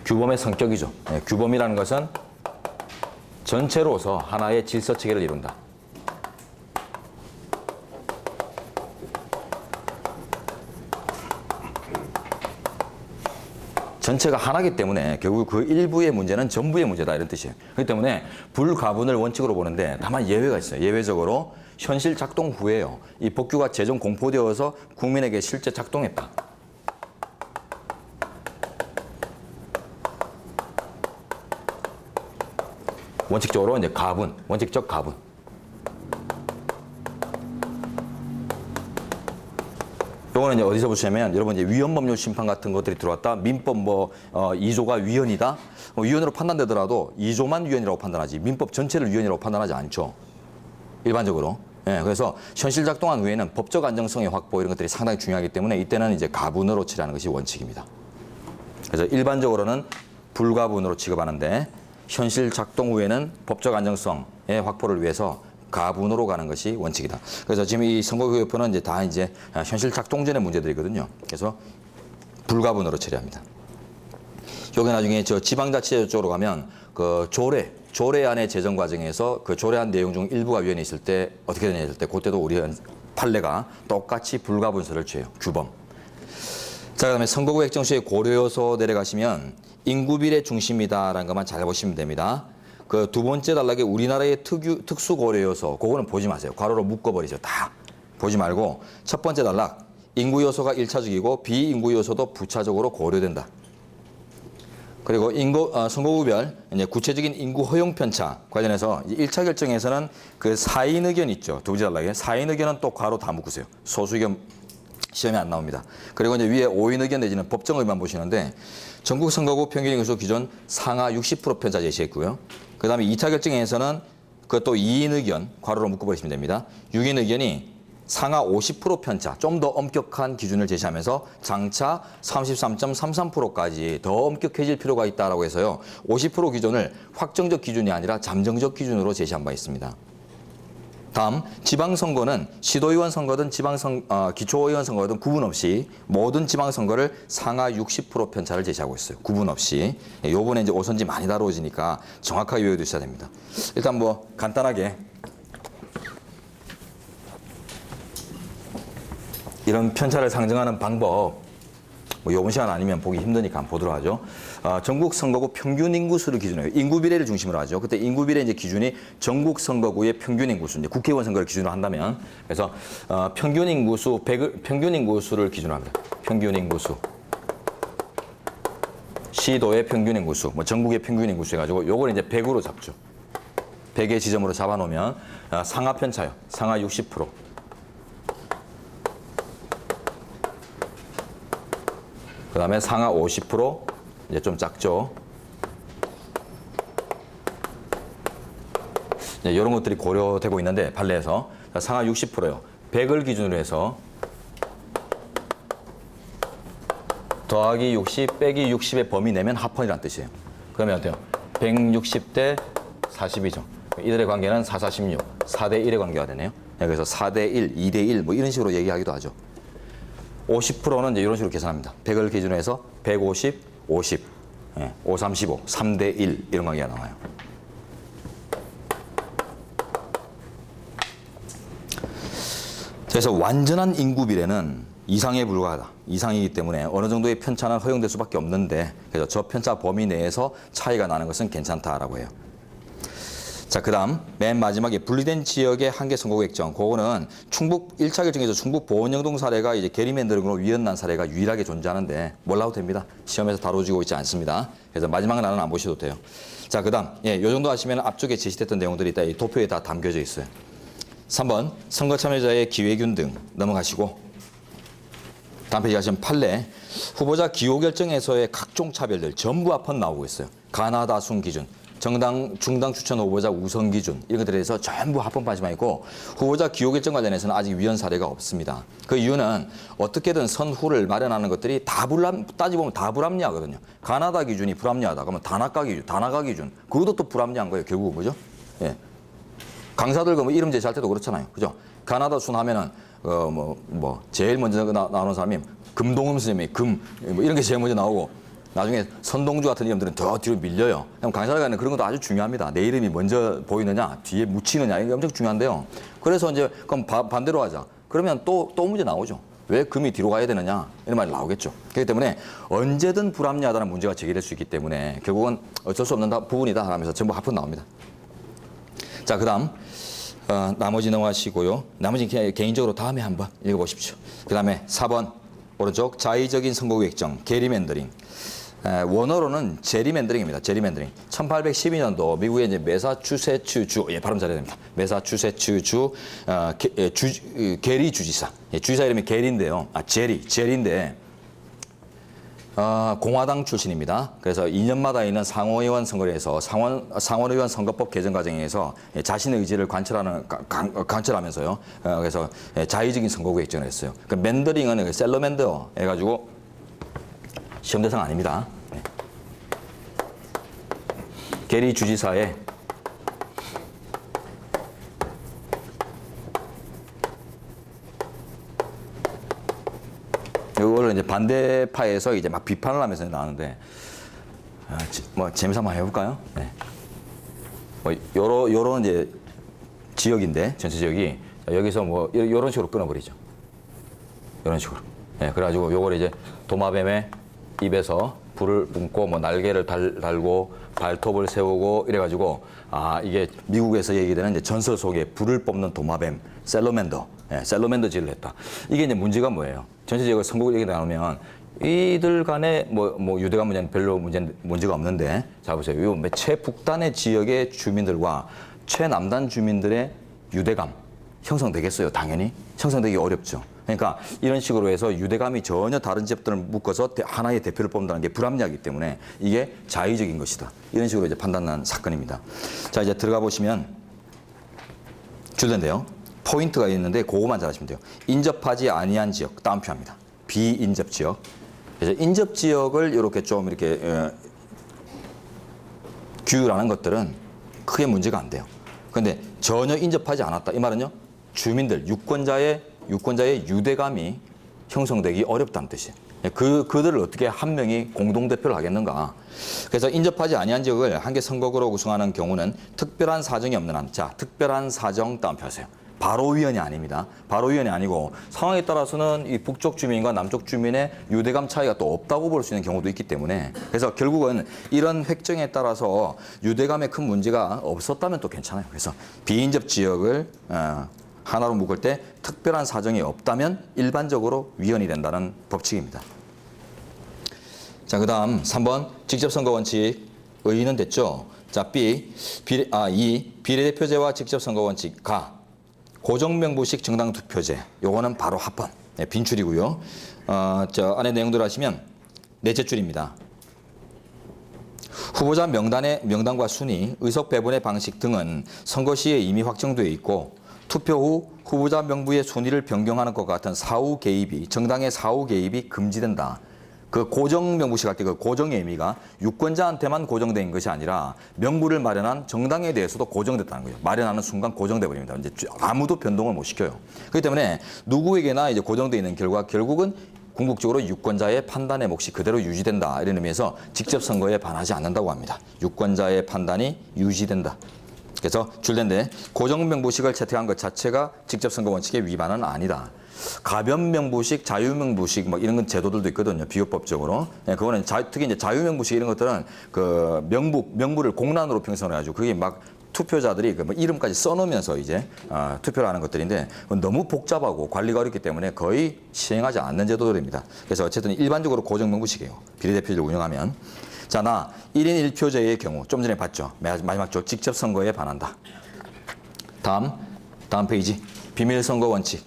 규범의 성격이죠. 규범이라는 것은 전체로서 하나의 질서 체계를 이룬다. 전체가 하나이기 때문에 결국 그 일부의 문제는 전부의 문제다, 이런 뜻이에요. 그렇기 때문에 불가분을 원칙으로 보는데 다만 예외가 있어요. 예외적으로 현실 작동 후에요. 이 법규가 제정 공포되어서 국민에게 실제 작동했다. 원칙적으로 이제 가분, 원칙적 가분. 요거는 이제 어디서 보시냐면, 여러분 이제 위헌법률 심판 같은 것들이 들어왔다. 민법 2조가 위헌이다. 위헌으로 판단되더라도 2조만 위헌이라고 판단하지 민법 전체를 위헌이라고 판단하지 않죠. 일반적으로. 예, 그래서 현실 작동한 후에는 법적 안정성의 확보, 이런 것들이 상당히 중요하기 때문에 이때는 이제 가분으로 처리하는 것이 원칙입니다. 그래서 일반적으로는 불가분으로 취급하는데, 현실 작동 후에는 법적 안정성의 확보를 위해서 가분으로 가는 것이 원칙이다. 그래서 지금 이 선거구역표는 이제 다 이제 현실 작동 전의 문제들이거든요. 그래서 불가분으로 처리합니다. 요게 나중에 저 지방자치 쪽으로 가면 그 조례 안의 제정 과정에서 그 조례한 내용 중 일부가 위헌이 있을 때 어떻게 되냐 했을 때 그때도 우리 판례가 똑같이 불가분서를 취해요. 규범. 자, 그다음에 선거구 획정 시의 고려 요소 내려가시면 인구 비례 중심이다라는 것만 잘 보시면 됩니다. 그 두 번째 단락에 우리나라의 특수 고려 요소 그거는 보지 마세요. 괄호로 묶어버리죠. 다 보지 말고 첫 번째 단락 인구 요소가 1차적이고 비인구 요소도 부차적으로 고려된다. 그리고 선거구별 이제 구체적인 인구 허용 편차 관련해서 1차 결정에서는 그 사인 의견 있죠. 두 번째 단락에 사인 의견은 또 괄호 다 묶으세요. 소수 의견 시험에 안 나옵니다. 그리고 이제 위에 5인 의견 내지는 법정 의견만 보시는데 전국 선거구 평균 인구수 기준 상하 60% 편차 제시했고요. 그다음에 2차 결정에서는 그것도 2인 의견 괄호로 묶어버리시면 됩니다. 6인 의견이 상하 50% 편차, 좀 더 엄격한 기준을 제시하면서 장차 33.33%까지 더 엄격해질 필요가 있다라고 해서요. 50% 기준을 확정적 기준이 아니라 잠정적 기준으로 제시한 바 있습니다. 다음 지방선거는 시도의원 선거든 기초의원 선거든 구분 없이 모든 지방선거를 상하 60% 편차를 제시하고 있어요. 구분 없이. 요번에 이제 오선지 많이 다뤄지니까 정확하게 외워 두셔야 됩니다. 일단 뭐 간단하게 이런 편차를 상정하는 방법 뭐 요번 시간 아니면 보기 힘드니까 한번 보도록 하죠. 전국 선거구 평균 인구수를 기준으로 해요. 인구 비례를 중심으로 하죠. 그때 인구 비례 이제 기준이 전국 선거구의 평균 인구수, 이제 국회의원 선거를 기준으로 한다면 그래서 평균 인구수를 기준으로 합니다. 평균 인구수. 시도의 평균 인구수, 뭐 전국의 평균 인구수 해가지고 요걸 이제 100으로 잡죠. 100의 지점으로 잡아놓으면 상하 편차요. 상하 60%. 그 다음에 상하 50% 이제 좀 작죠. 네, 이런 것들이 고려되고 있는데 판례에서 상하 60%요. 100을 기준으로 해서 더하기 60 빼기 60의 범위 내면 합헌이라는 뜻이에요. 그러면 어때요? 160대 42죠. 이들의 관계는 4, 4, 16, 4대 1의 관계가 되네요. 그래서 4대 1, 2대 1 뭐 이런 식으로 얘기하기도 하죠. 50%는 이제 이런 식으로 계산합니다. 100을 기준으로 해서 150, 50, 5, 35, 3대 1 이런 관계가 나와요. 그래서 완전한 인구 비례는 이상에 불과하다. 이상이기 때문에 어느 정도의 편차는 허용될 수밖에 없는데 그래서 저 편차 범위 내에서 차이가 나는 것은 괜찮다라고 해요. 자, 그 다음 맨 마지막에 분리된 지역의 한계 선거구 획정. 그거는 충북 1차 결정에서 충북 보원영동 사례가 이제 게리맨더링으로 위헌난 사례가 유일하게 존재하는데 몰라도 됩니다. 시험에서 다뤄지고 있지 않습니다. 그래서 마지막 날은 안 보셔도 돼요. 자, 그 다음 요 정도 하시면 앞쪽에 제시됐던 내용들이 이 도표에 다 담겨져 있어요. 3번 선거 참여자의 기회균 등 넘어가시고 다음 페이지 가시면 판례 후보자 기호 결정에서의 각종 차별들 전부 합헌 나오고 있어요. 가나다순 기준. 정당 중당 추천 후보자 우선 기준 이런 것들에 대해서 전부 합헌까지만 있고 후보자 기호 결정 관련해서는 아직 위헌 사례가 없습니다. 그 이유는 어떻게든 선후를 마련하는 것들이 다 따지고 보면 다 불합리하거든요. 가나다 기준이 불합리하다 그러면 다나카 기준 그것도 또 불합리한 거예요. 결국은 그죠? 예. 강사들 그 이름 제시할 때도 그렇잖아요. 그죠? 가나다 순 하면은 제일 먼저 나오는 사람이 금동음 선생님이 뭐 이런 게 제일 먼저 나오고 나중에 선동주 같은 이름들은 더 뒤로 밀려요. 강사를 가는 그런 것도 아주 중요합니다. 내 이름이 먼저 보이느냐, 뒤에 묻히느냐, 이게 엄청 중요한데요. 그래서 이제 그럼 반대로 하자. 그러면 또 문제 나오죠. 왜 금이 뒤로 가야 되느냐, 이런 말이 나오겠죠. 그렇기 때문에 언제든 불합리하다는 문제가 제기될 수 있기 때문에 결국은 어쩔 수 없는 부분이다 하면서 전부 합헌 나옵니다. 자, 그 다음 나머지 넘어가시고요. 나머지 개인적으로 다음에 한번 읽어보십시오. 그 다음에 4번 오른쪽 자의적인 선거구 획정, 게리맨더링. 원어로는 제리맨더링입니다. 제리맨더링. 1812년도 미국의 이제 매사추세츠주, 발음 잘해야 됩니다. 매사추세츠주 게리 주지사. 주지사 이름이 게리인데요. 제리인데 공화당 출신입니다. 그래서 2년마다 있는 상원의원 선거에서 상원의원 선거법 개정 과정에서 자신의 의지를 관철하면서요. 그래서 자의적인 선거구 획정을 했어요. 그 맨더링은 셀러맨더 해가지고 시험 대상 아닙니다. 네. 게리 주지사의 이거를 이제 반대파에서 이제 막 비판을 하면서 나오는데 뭐 재미삼아 한번 해볼까요? 네. 뭐 요런 이제 지역인데 전체 지역이 자, 여기서 뭐 요런 식으로 끊어버리죠. 이런 식으로. 예, 그래가지고 요걸 이제 도마뱀의 입에서 불을 뿜고 뭐 날개를 달고 발톱을 세우고 이래가지고 이게 미국에서 얘기되는 이제 전설 속에 불을 뽑는 도마뱀 셀러맨더, 셀러맨더질을 했다. 이게 이제 문제가 뭐예요? 전체적으로 선거구 얘기 나오면 이들 간에 뭐 유대감 문제는 별로 문제가 없는데 자 보세요. 요 최북단의 지역의 주민들과 최남단 주민들의 유대감 형성되겠어요? 당연히 형성되기 어렵죠. 그러니까 이런 식으로 해서 유대감이 전혀 다른 지역들을 묶어서 하나의 대표를 뽑는다는 게 불합리하기 때문에 이게 자의적인 것이다. 이런 식으로 이제 판단한 사건입니다. 자, 이제 들어가 보시면 줄된데요. 포인트가 있는데 그거만 잘 하시면 돼요. 인접하지 아니한 지역 따옴표합니다. 비인접 지역. 그래서 인접 지역을 이렇게 좀 이렇게 규율하는 것들은 크게 문제가 안 돼요. 그런데 전혀 인접하지 않았다. 이 말은요. 주민들, 유권자의 유대감이 형성되기 어렵다는 뜻이에요. 그들을 어떻게 한 명이 공동대표를 하겠는가. 그래서 인접하지 아니한 지역을 한 개 선거구로 구성하는 경우는 특별한 사정이 없는 한. 자, 특별한 사정 따옴표 하세요. 바로위원이 아닙니다. 바로위원이 아니고 상황에 따라서는 이 북쪽 주민과 남쪽 주민의 유대감 차이가 또 없다고 볼 수 있는 경우도 있기 때문에 그래서 결국은 이런 획정에 따라서 유대감에 큰 문제가 없었다면 또 괜찮아요. 그래서 비인접 지역을 하나로 묶을 때 특별한 사정이 없다면 일반적으로 위헌이 된다는 법칙입니다. 자, 그다음 3번 직접선거 원칙 의의는 됐죠. 자, B 비례대표제와 직접선거 원칙 가 고정명부식 정당투표제 요거는 바로 합헌 빈출이고요. 저 안에 내용들 하시면 넷째 줄입니다. 후보자 명단과 순위, 의석 배분의 방식 등은 선거 시에 이미 확정되어 있고 투표 후 후보자 명부의 순위를 변경하는 것과 같은 사후 개입이 정당의 사후 개입이 금지된다. 그 고정 명부식 할 때 그 고정의 의미가 유권자한테만 고정된 것이 아니라 명부를 마련한 정당에 대해서도 고정됐다는 거예요. 마련하는 순간 고정돼 버립니다. 이제 아무도 변동을 못 시켜요. 그렇기 때문에 누구에게나 이제 고정돼 있는 결과 결국은 궁극적으로 유권자의 판단의 몫이 그대로 유지된다. 이런 의미에서 직접 선거에 반하지 않는다고 합니다. 유권자의 판단이 유지된다. 그래서 줄된데 고정명부식을 채택한 것 자체가 직접선거 원칙의 위반은 아니다. 가변명부식, 자유명부식 뭐 이런 건 제도들도 있거든요. 비교법적으로. 그거는 특히 이제 자유명부식 이런 것들은 그 명부를 공란으로 편성해가지고 그게 막 투표자들이 그 뭐 이름까지 써놓으면서 이제 투표를 하는 것들인데 너무 복잡하고 관리가 어렵기 때문에 거의 시행하지 않는 제도들입니다. 그래서 어쨌든 일반적으로 고정명부식이에요. 비례대표제를 운영하면. 자, 나 1인 1표제의 경우 좀 전에 봤죠. 마지막 줄 직접 선거에 반한다. 다음 페이지 비밀선거 원칙.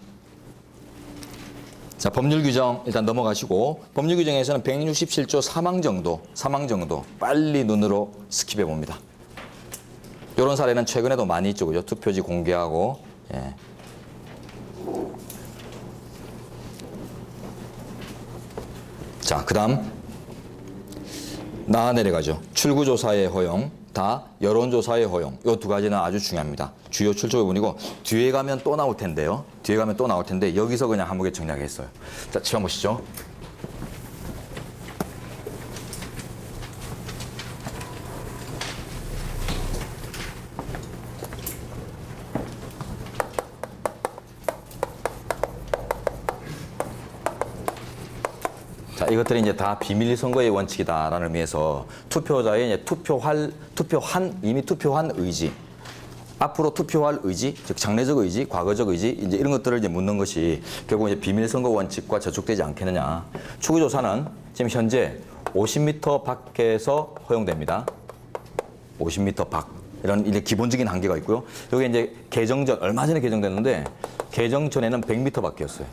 자, 법률 규정 일단 넘어가시고 법률 규정에서는 167조 사망 정도 빨리 눈으로 스킵해 봅니다. 이런 사례는 최근에도 많이 있죠. 그죠? 투표지 공개하고. 예. 자, 그다음 내려가죠. 출구조사의 허용, 여론조사의 허용. 이 두 가지는 아주 중요합니다. 주요 출처 부분이고 뒤에 가면 또 나올 텐데요. 여기서 그냥 한 목에 정리하겠어요. 자, 치워 보시죠. 자, 이것들이 이제 다 비밀 선거의 원칙이다라는 의미에서 투표자의 이제 이미 투표한 의지, 앞으로 투표할 의지, 즉 장래적 의지, 과거적 의지, 이제 이런 것들을 이제 묻는 것이 결국 이제 비밀 선거 원칙과 저촉되지 않겠느냐. 추구조사는 지금 현재 50m 밖에서 허용됩니다. 50m 밖. 이런 이제 기본적인 한계가 있고요. 여기 이제 개정 전, 얼마 전에 개정됐는데 개정 전에는 100m 밖이었어요.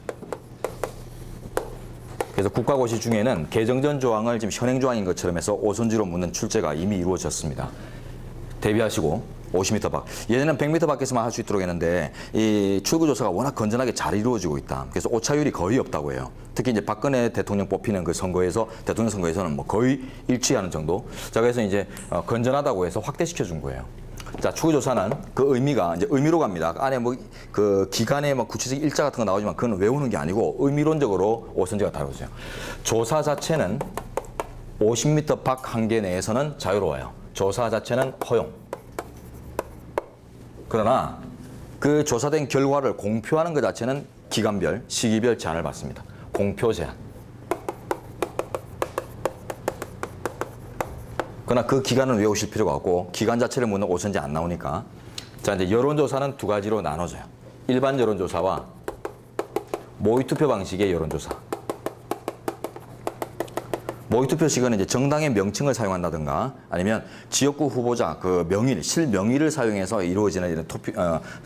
그래서 국가고시 중에는 개정전 조항을 지금 현행 조항인 것처럼 해서 오선지로 묻는 출제가 이미 이루어졌습니다. 대비하시고 50m 밖. 예전에는 100m 밖에서만 할 수 있도록 했는데 이 출구조사가 워낙 건전하게 잘 이루어지고 있다. 그래서 오차율이 거의 없다고 해요. 특히 이제 박근혜 대통령 뽑히는 그 선거에서 대통령 선거에서는 뭐 거의 일치하는 정도. 자, 그래서 이제 건전하다고 해서 확대시켜 준 거예요. 자, 추구조사는 그 의미가 이제 의미로 갑니다. 안에 뭐 그 기간에 뭐 구체적 일자 같은 거 나오지만 그건 외우는 게 아니고 의미론적으로 오선지가 다루어져요. 조사 자체는 50m 밖 한계 내에서는 자유로워요. 조사 자체는 허용. 그러나 그 조사된 결과를 공표하는 것 자체는 기간별, 시기별 제한을 받습니다. 공표 제한. 그러나 그 기간은 외우실 필요가 없고 기간 자체를 묻는 오선지 안 나오니까. 자, 이제 여론조사는 두 가지로 나눠져요. 일반 여론조사와 모의투표 방식의 여론조사. 모의투표식은 이제 정당의 명칭을 사용한다든가 아니면 지역구 후보자 그 명의, 실명의를 사용해서 이루어지는 이런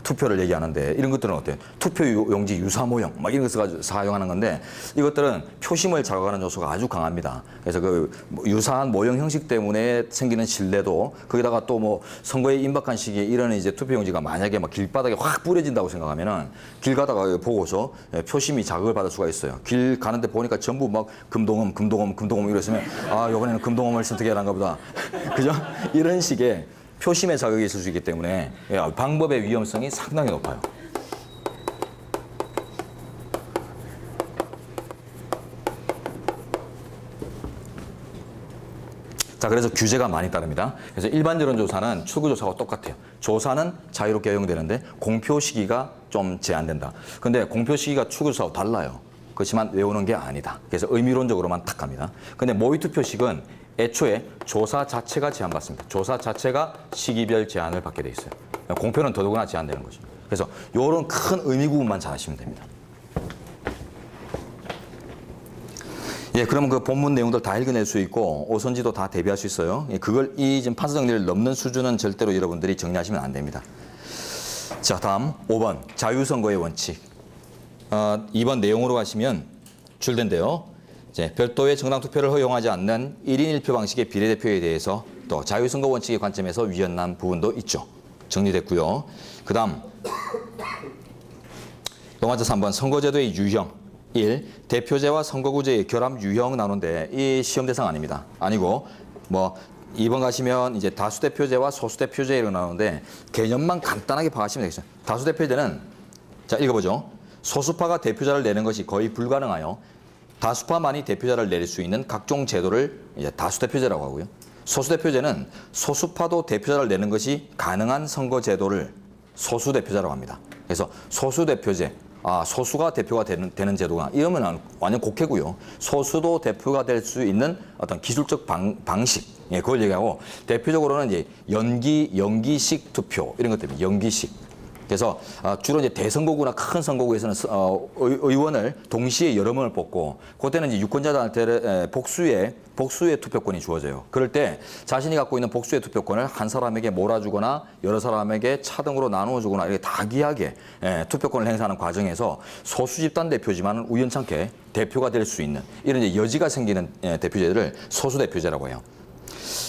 투표를 얘기하는데 이런 것들은 어때요? 투표용지 유사 모형 막 이런 것을 가지고 사용하는 건데 이것들은 표심을 자극하는 요소가 아주 강합니다. 그래서 그 유사한 모형 형식 때문에 생기는 신뢰도 거기다가 또 뭐 선거에 임박한 시기에 이런 이제 투표용지가 만약에 막 길바닥에 확 뿌려진다고 생각하면은 길 가다가 보고서 표심이 자극을 받을 수가 있어요. 길 가는데 보니까 전부 막 금동음 이랬으면 아, 이번에는 금동음을 선택해야 하는가 보다. 그죠? 이런 식의 표심의 자극이 있을 수 있기 때문에 방법의 위험성이 상당히 높아요. 자, 그래서 규제가 많이 따릅니다. 그래서 일반 여론조사는 출구조사와 똑같아요. 조사는 자유롭게 허용되는데 공표 시기가 좀 제한된다. 근데 공표 시기가 출구조사와 달라요. 그렇지만 외우는 게 아니다. 그래서 의미론적으로만 탁 갑니다. 근데 모의투표식은 애초에 조사 자체가 제한받습니다. 조사 자체가 시기별 제한을 받게 돼 있어요. 공표는 더더구나 제한되는 거죠. 그래서 이런 큰 의미 구분만 잘 하시면 됩니다. 예, 그러면 그 본문 내용들 다 읽어낼 수 있고 오선지도 다 대비할 수 있어요. 예, 그걸 이 지금 판서 정리를 넘는 수준은 절대로 여러분들이 정리하시면 안 됩니다. 자, 다음 5번 자유선거의 원칙. 2번 내용으로 가시면 줄된데요. 이제 별도의 정당 투표를 허용하지 않는 1인 1표 방식의 비례대표에 대해서 또 자유선거 원칙의 관점에서 위헌난 부분도 있죠. 정리됐고요. 그 다음 넘어져서 3번 선거제도의 유형. 1. 대표제와 선거구제의 결합 유형 나누는데 이 시험 대상 아닙니다. 아니고 뭐 2번 가시면 이제 다수대표제와 소수대표제로 나오는데 개념만 간단하게 파악하시면 되겠죠. 다수대표제는 자, 읽어보죠. 소수파가 대표자를 내는 것이 거의 불가능하여 다수파만이 대표자를 내릴 수 있는 각종 제도를 이제 다수대표제라고 하고요. 소수대표제는 소수파도 대표자를 내는 것이 가능한 선거 제도를 소수대표제라고 합니다. 그래서 소수대표제, 소수가 대표가 되는 제도가 이러면 완전 곡해고요. 소수도 대표가 될 수 있는 어떤 기술적 방식, 예, 그걸 얘기하고 대표적으로는 이제 연기식 투표 이런 것들입니다. 연기식. 그래서 주로 이제 대선거구나 큰 선거구에서는 의원을 동시에 여러 명을 뽑고 그때는 이제 유권자들한테 복수의 투표권이 주어져요. 그럴 때 자신이 갖고 있는 복수의 투표권을 한 사람에게 몰아주거나 여러 사람에게 차등으로 나누어주거나 이렇게 다기하게 투표권을 행사하는 과정에서 소수 집단 대표지만 우연찮게 대표가 될 수 있는 이런 이제 여지가 생기는 대표제를 소수 대표제라고 해요.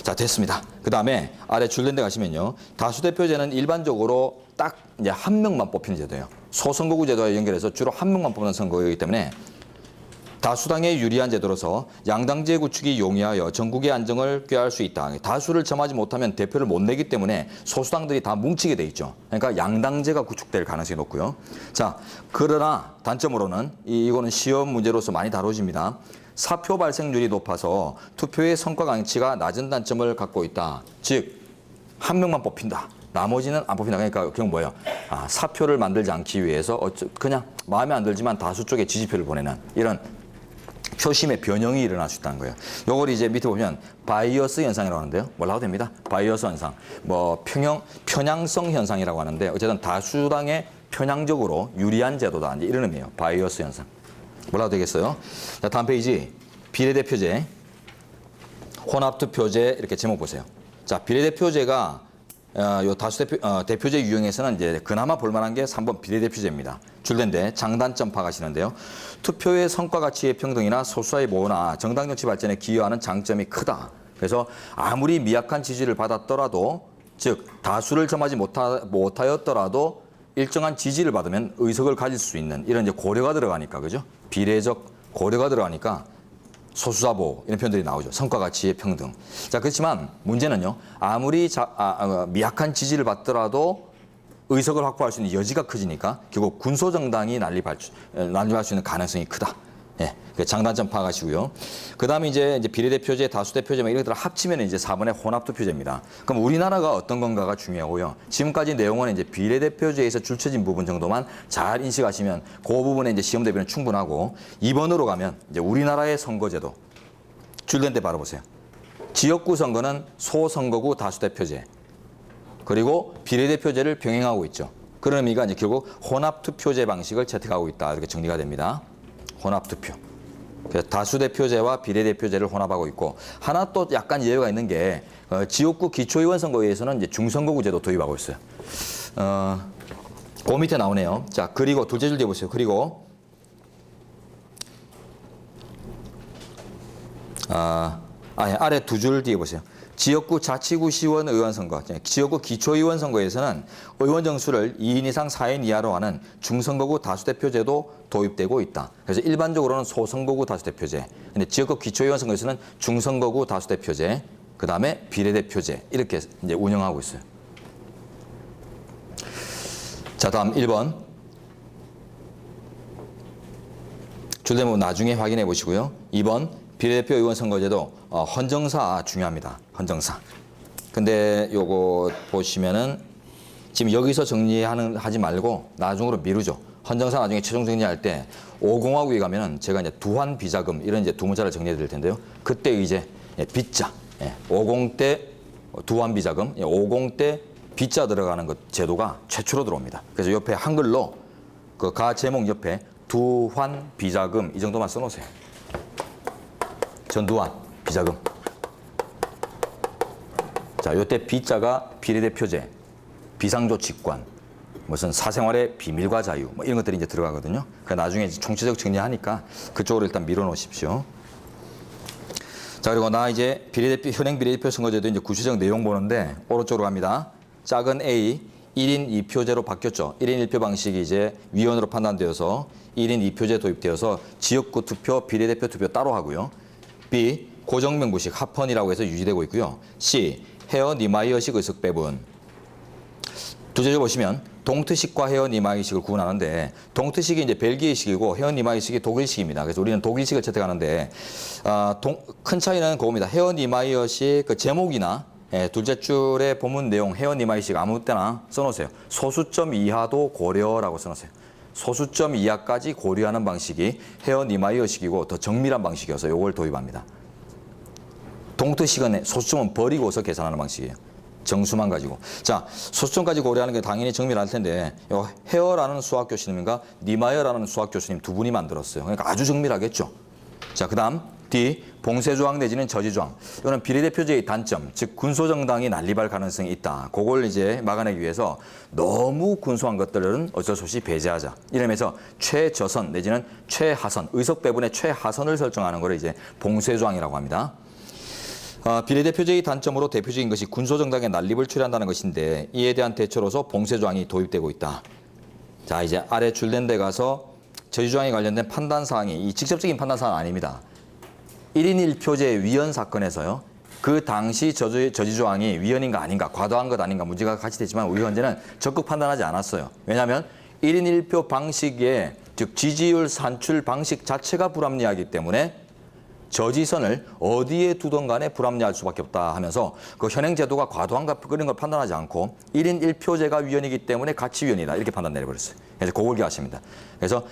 자, 됐습니다. 그 다음에 아래 줄된 데 가시면요. 다수대표제는 일반적으로 딱 이제 한 명만 뽑히는 제도예요. 소선거구 제도와 연결해서 주로 한 명만 뽑는 선거이기 때문에 다수당에 유리한 제도로서 양당제 구축이 용이하여 전국의 안정을 꾀할 수 있다. 다수를 점하지 못하면 대표를 못 내기 때문에 소수당들이 다 뭉치게 돼 있죠. 그러니까 양당제가 구축될 가능성이 높고요. 자, 그러나 단점으로는 이거는 시험 문제로서 많이 다뤄집니다. 사표 발생률이 높아서 투표의 성과 강치가 낮은 단점을 갖고 있다. 즉, 한 명만 뽑힌다. 나머지는 안 뽑힌다. 그러니까 그건 뭐예요? 사표를 만들지 않기 위해서 그냥 마음에 안 들지만 다수 쪽에 지지표를 보내는 이런 표심의 변형이 일어날 수 있다는 거예요. 요걸 이제 밑에 보면 바이어스 현상이라고 하는데요. 뭐라고 됩니다. 바이어스 현상. 뭐 편향성 현상이라고 하는데 어쨌든 다수당에 편향적으로 유리한 제도다. 이런 의미예요. 바이어스 현상. 뭐라고 되겠어요? 자, 다음 페이지. 비례대표제, 혼합투표제 이렇게 제목 보세요. 자, 비례대표제가 요 대표제 유형에서는 이제 그나마 볼만한 게 3번 비례대표제입니다. 줄된데 장단점 파악하시는데요. 투표의 성과 가치의 평등이나 소수의 보호나 정당 정치 발전에 기여하는 장점이 크다. 그래서 아무리 미약한 지지를 받았더라도 즉 다수를 점하지 못하였더라도 일정한 지지를 받으면 의석을 가질 수 있는 이런 이제 고려가 들어가니까 그죠? 비례적 고려가 들어가니까 소수자보 이런 표현들이 나오죠. 성과 가치의 평등. 자, 그렇지만 문제는요. 아무리 미약한 지지를 받더라도 의석을 확보할 수 있는 여지가 커지니까 결국 군소정당이 난립할 수 있는 가능성이 크다. 예, 그 장단점 파악하시고요. 그 다음에 이제 비례대표제, 다수대표제 막 이런 것들을 합치면 이제 4번의 혼합투표제입니다. 그럼 우리나라가 어떤 건가가 중요하고요. 지금까지 내용은 이제 비례대표제에서 줄쳐진 부분 정도만 잘 인식하시면 그 부분에 이제 시험 대비는 충분하고 2번으로 가면 이제 우리나라의 선거제도 줄된 데 바로 보세요. 지역구 선거는 소선거구 다수대표제 그리고 비례대표제를 병행하고 있죠. 그런 의미가 이제 결국 혼합투표제 방식을 채택하고 있다 이렇게 정리가 됩니다. 혼합투표. 다수대표제와 비례대표제를 혼합하고 있고 하나 또 약간 예외가 있는 게 지역구 기초의원 선거에서는 이제 중선거구제도 도입하고 있어요. 그 밑에 나오네요. 자 그리고 둘째 줄 뒤에 보세요. 그리고 아래 두 줄 뒤에 보세요. 지역구 자치구 시원 의원 선거, 지역구 기초의원 선거에서는 의원 정수를 2인 이상 4인 이하로 하는 중선거구 다수대표제도 도입되고 있다. 그래서 일반적으로는 소선거구 다수대표제, 근데 지역구 기초의원 선거에서는 중선거구 다수대표제, 그 다음에 비례대표제 이렇게 이제 운영하고 있어요. 자, 다음 1번. 줄대문 나중에 확인해 보시고요. 2번. 비례대표 의원 선거제도 헌정사 중요합니다. 헌정사. 근데 요거 보시면은 지금 여기서 하지 말고 나중으로 미루죠. 헌정사 나중에 최종 정리할 때 5공화국에 가면은 제가 이제 두환 비자금 이런 이제 두 문자를 정리해 드릴 텐데요. 그때 이제 빚자 50 때 두환 비자금 50 때 빚자 들어가는 것 제도가 최초로 들어옵니다. 그래서 옆에 한글로 그 가 제목 옆에 두환 비자금 이 정도만 써놓으세요. 전두환 비자금. 자, 요때 B자가 비례대표제, 비상조치권, 무슨 사생활의 비밀과 자유, 뭐 이런 것들이 이제 들어가거든요. 그러니까 나중에 이제 총체적 정리하니까 그쪽으로 일단 밀어놓으십시오. 자, 그리고 나 이제 현행 비례대표 선거제도 이제 구체적 내용 보는데 오른쪽으로 갑니다. 작은 A 1인 2표제로 바뀌었죠. 1인 1표 방식이 이제 위원으로 판단되어서 1인 2표제 도입되어서 지역구 투표, 비례대표 투표 따로 하고요. B. 고정명부식 합헌이라고 해서 유지되고 있고요. C. 헤어 니마이어식 의석 배분. 두째 줄 보시면 동트식과 헤어 니마이식을 구분하는데 동트식이 이제 벨기에식이고 헤어 니마이식이 독일식입니다. 그래서 우리는 독일식을 채택하는데 큰 차이는 그겁니다. 헤어 니마이어식 그 제목이나 둘째 줄의 본문 내용 헤어 니마이식 아무 때나 써놓으세요. 소수점 이하도 고려라고 써놓으세요. 소수점 이하까지 고려하는 방식이 헤어 니마이어식이고 더 정밀한 방식이어서 이걸 도입합니다. 동트식은 소수점은 버리고서 계산하는 방식이에요. 정수만 가지고. 자, 소수점까지 고려하는 게 당연히 정밀할 텐데 헤어라는 수학 교수님과 니마이어라는 수학 교수님 두 분이 만들었어요. 그러니까 아주 정밀하겠죠. 자, 그다음 D. 봉쇄조항 내지는 저지조항. 이거는 비례대표제의 단점, 즉 군소정당이 난립할 가능성이 있다. 그걸 이제 막아내기 위해서 너무 군소한 것들은 어쩔 수 없이 배제하자. 이러면서 최저선 내지는 최하선, 의석 배분의 최하선을 설정하는 걸 이제 봉쇄조항이라고 합니다. 비례대표제의 단점으로 대표적인 것이 군소정당의 난립을 초래한다는 것인데 이에 대한 대처로서 봉쇄조항이 도입되고 있다. 자, 이제 아래 줄된 데 가서 저지조항에 관련된 판단사항이 이 직접적인 판단사항은 아닙니다. 1인 1표제 위헌 사건에서요. 그 당시 저지조항이 위헌인가 아닌가, 과도한 것 아닌가 문제가 같이 됐지만 우리 현재는 적극 판단하지 않았어요. 왜냐하면 1인 1표 방식의 즉 지지율 산출 방식 자체가 불합리하기 때문에 저지선을 어디에 두던 간에 불합리할 수밖에 없다 하면서 그 현행 제도가 과도한가 그런 걸 판단하지 않고 1인 1표제가 위헌이기 때문에 가치 위헌이다 이렇게 판단 내려버렸어요. 그래서 그걸 기하십니다. 그래서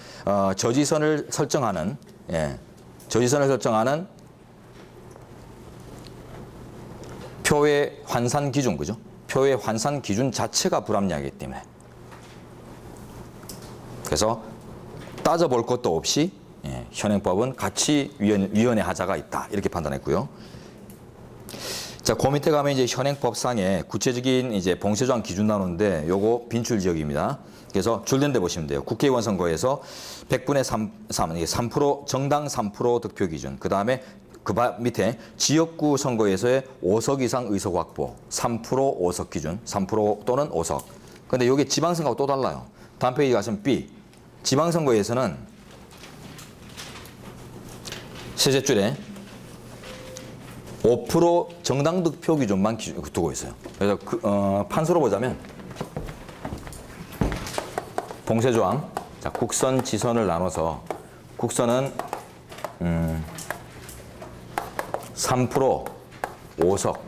저지선을 설정하는 표의 환산 기준, 그죠? 표의 환산 기준 자체가 불합리하기 때문에. 그래서 따져볼 것도 없이 현행법은 가치 위헌의 하자가 있다. 이렇게 판단했고요. 자, 그 밑에 가면 이제 현행법상의 구체적인 이제 봉쇄조항 기준 나오는데 요거 빈출 지역입니다. 그래서 줄된 데 보시면 돼요. 국회의원 선거에서 100분의 3% 정당 3% 득표 기준. 그다음에 그 밑에 지역구 선거에서의 5석 이상 의석 확보, 3% 5석 기준, 3% 또는 5석. 근데 여기 지방선거하고 또 달라요. 다음 페이지 가시면 B. 지방선거에서는 셋째 줄에 5% 정당 득표 기준만 두고 있어요. 그래서 판서로 보자면 봉쇄조항, 자, 국선, 지선을 나눠서 국선은 3% 5석,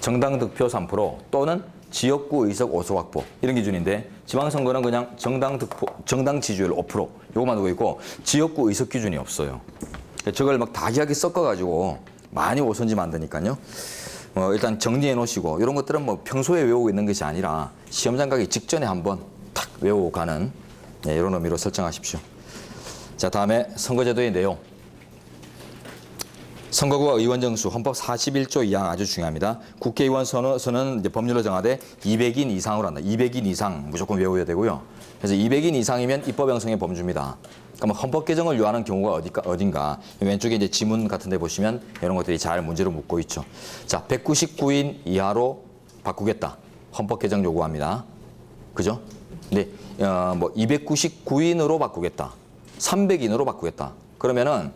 정당 득표 3% 또는 지역구 의석 5석 확보 이런 기준인데 지방선거는 그냥 정당 지지율 5% 요거만 두고 있고 지역구 의석 기준이 없어요. 저걸 막 다기하게 섞어가지고 많이 오선지 만드니까요. 일단 정리해 놓으시고 이런 것들은 뭐 평소에 외우고 있는 것이 아니라 시험장 가기 직전에 한번 탁 외우고 가는 이런 의미로 설정하십시오. 자, 다음에 선거제도의 내용. 선거구와 의원 정수, 헌법 41조 2항 아주 중요합니다. 국회의원 선은 이제 법률로 정하되 200인 이상으로 한다. 200인 이상 무조건 외워야 되고요. 그래서 200인 이상이면 입법 형성의 범주입니다. 그러면 헌법 개정을 요하는 경우가 어딘가 왼쪽에 이제 지문 같은 데 보시면 이런 것들이 잘 문제로 묻고 있죠. 자, 199인 이하로 바꾸겠다. 헌법 개정 요구합니다. 그죠? 근데 뭐 299인으로 바꾸겠다. 300인으로 바꾸겠다. 그러면은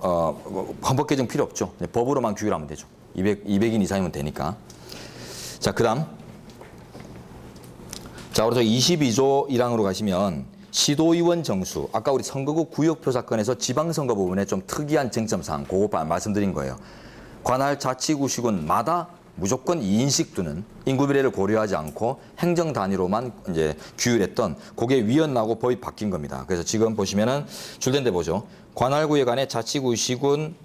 헌법 개정 필요 없죠. 법으로만 규율하면 되죠. 200인 이상이면 되니까. 자, 그다음. 자, 오른쪽 22조 1항으로 가시면 시도의원 정수. 아까 우리 선거구 구역표 사건에서 지방선거 부분에 좀 특이한 쟁점사항, 그거 말씀드린 거예요. 관할 자치구시군마다 무조건 2인씩 두는 인구 비례를 고려하지 않고 행정 단위로만 이제 규율했던 그게 위헌나고 법이 바뀐 겁니다. 그래서 지금 보시면은 줄된 데 보죠. 관할구에 관해 자치구시군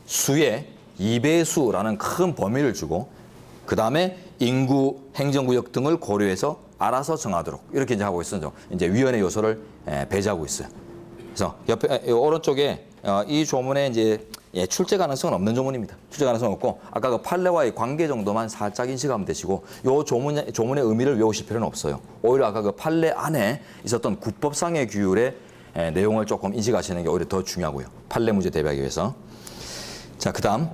수의 2배수라는 큰 범위를 주고 그 다음에 인구, 행정구역 등을 고려해서 알아서 정하도록 이렇게 이제 하고 있어요. 이제 위헌의 요소를 배제하고 있어요. 그래서 옆에 오른쪽에 이 조문에 이제 출제 가능성은 없는 조문입니다. 출제 가능성은 없고 아까 그 판례와의 관계 정도만 살짝 인식하면 되시고 이 조문의 의미를 외우실 필요는 없어요. 오히려 아까 그 판례 안에 있었던 국법상의 규율의 내용을 조금 인식하시는 게 오히려 더 중요하고요. 판례 문제 대비하기 위해서. 자, 그다음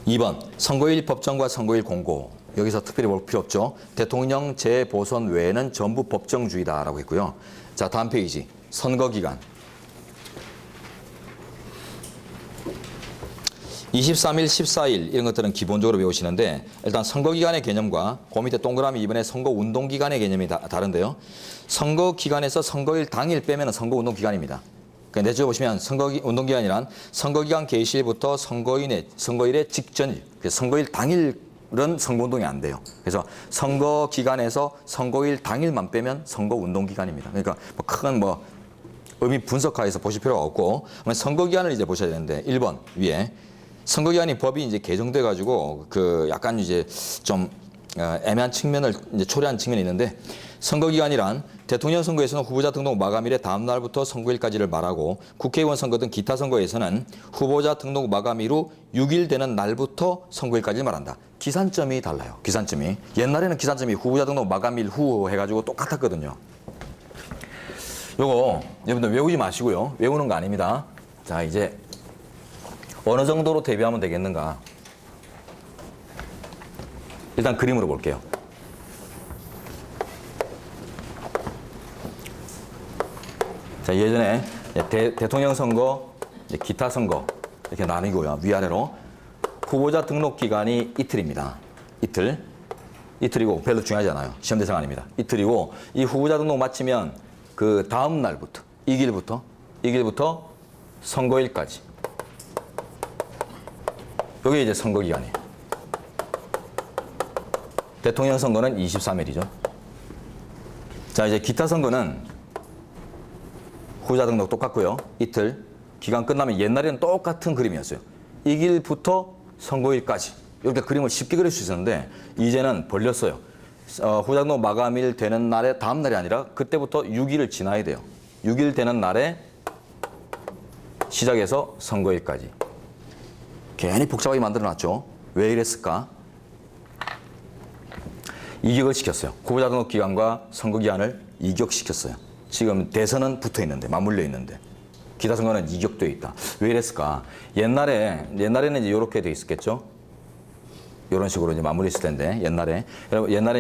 2번 선거일 법정과 선거일 공고. 여기서 특별히 볼 필요 없죠. 대통령 재보선 외에는 전부 법정주의다라고 했고요. 자, 다음 페이지 선거기간. 23일, 14일 이런 것들은 기본적으로 배우시는데 일단 선거기간의 개념과 그 밑에 동그라미 이번에 선거운동기간의 개념이 다른데요. 선거기간에서 선거일 당일 빼면 선거운동기간입니다. 그러니까 내주 보시면 선거운동기간이란 선거기간 개시일부터 선거일의 직전일, 선거일 당일은 선거운동이 안 돼요. 그래서 선거기간에서 선거일 당일만 빼면 선거운동기간입니다. 그러니까 큰 의미 분석하에서 보실 필요가 없고 선거기간을 이제 보셔야 되는데 1번 위에 선거기간이 법이 이제 개정돼 가지고 약간 이제 좀 애매한 측면을 이제 초래한 측면이 있는데 선거기간이란 대통령 선거에서는 후보자 등록 마감일의 다음 날부터 선거일까지를 말하고 국회의원 선거 등 기타 선거에서는 후보자 등록 마감일 후 6일 되는 날부터 선거일까지를 말한다. 기산점이 달라요. 기산점이. 옛날에는 기산점이 후보자 등록 마감일 후 해가지고 똑같았거든요. 요거 여러분들 외우지 마시고요. 외우는 거 아닙니다. 자, 이제 어느 정도로 대비하면 되겠는가. 일단 그림으로 볼게요. 자, 예전에 대통령 선거, 기타 선거 이렇게 나뉘고요. 위아래로 후보자 등록 기간이 이틀입니다. 이틀이고 별로 중요하지 않아요. 시험 대상 아닙니다. 이틀이고 이 후보자 등록 마치면 그 다음 날부터 2일부터 선거일까지 이게 이제 선거 기간이에요. 대통령 선거는 23일이죠. 자, 이제 기타 선거는 후보자 등록 똑같고요. 이틀. 기간 끝나면 옛날에는 똑같은 그림이었어요. 2일부터 선거일까지. 이렇게 그림을 쉽게 그릴 수 있었는데 이제는 벌렸어요. 후보자 등록 마감일 되는 날에 다음 날이 아니라 그때부터 6일을 지나야 돼요. 6일 되는 날에 시작해서 선거일까지. 괜히 복잡하게 만들어놨죠. 왜 이랬을까? 이격을 시켰어요. 후보자 등록 기간과 선거 기간을 이격시켰어요. 지금 대선은 붙어 있는데, 맞물려 있는데, 기타 선거는 이격되어 있다. 왜 이랬을까? 옛날에는 이제 이렇게 돼 있었겠죠. 이런 식으로 이제 마무리했을 텐데, 옛날에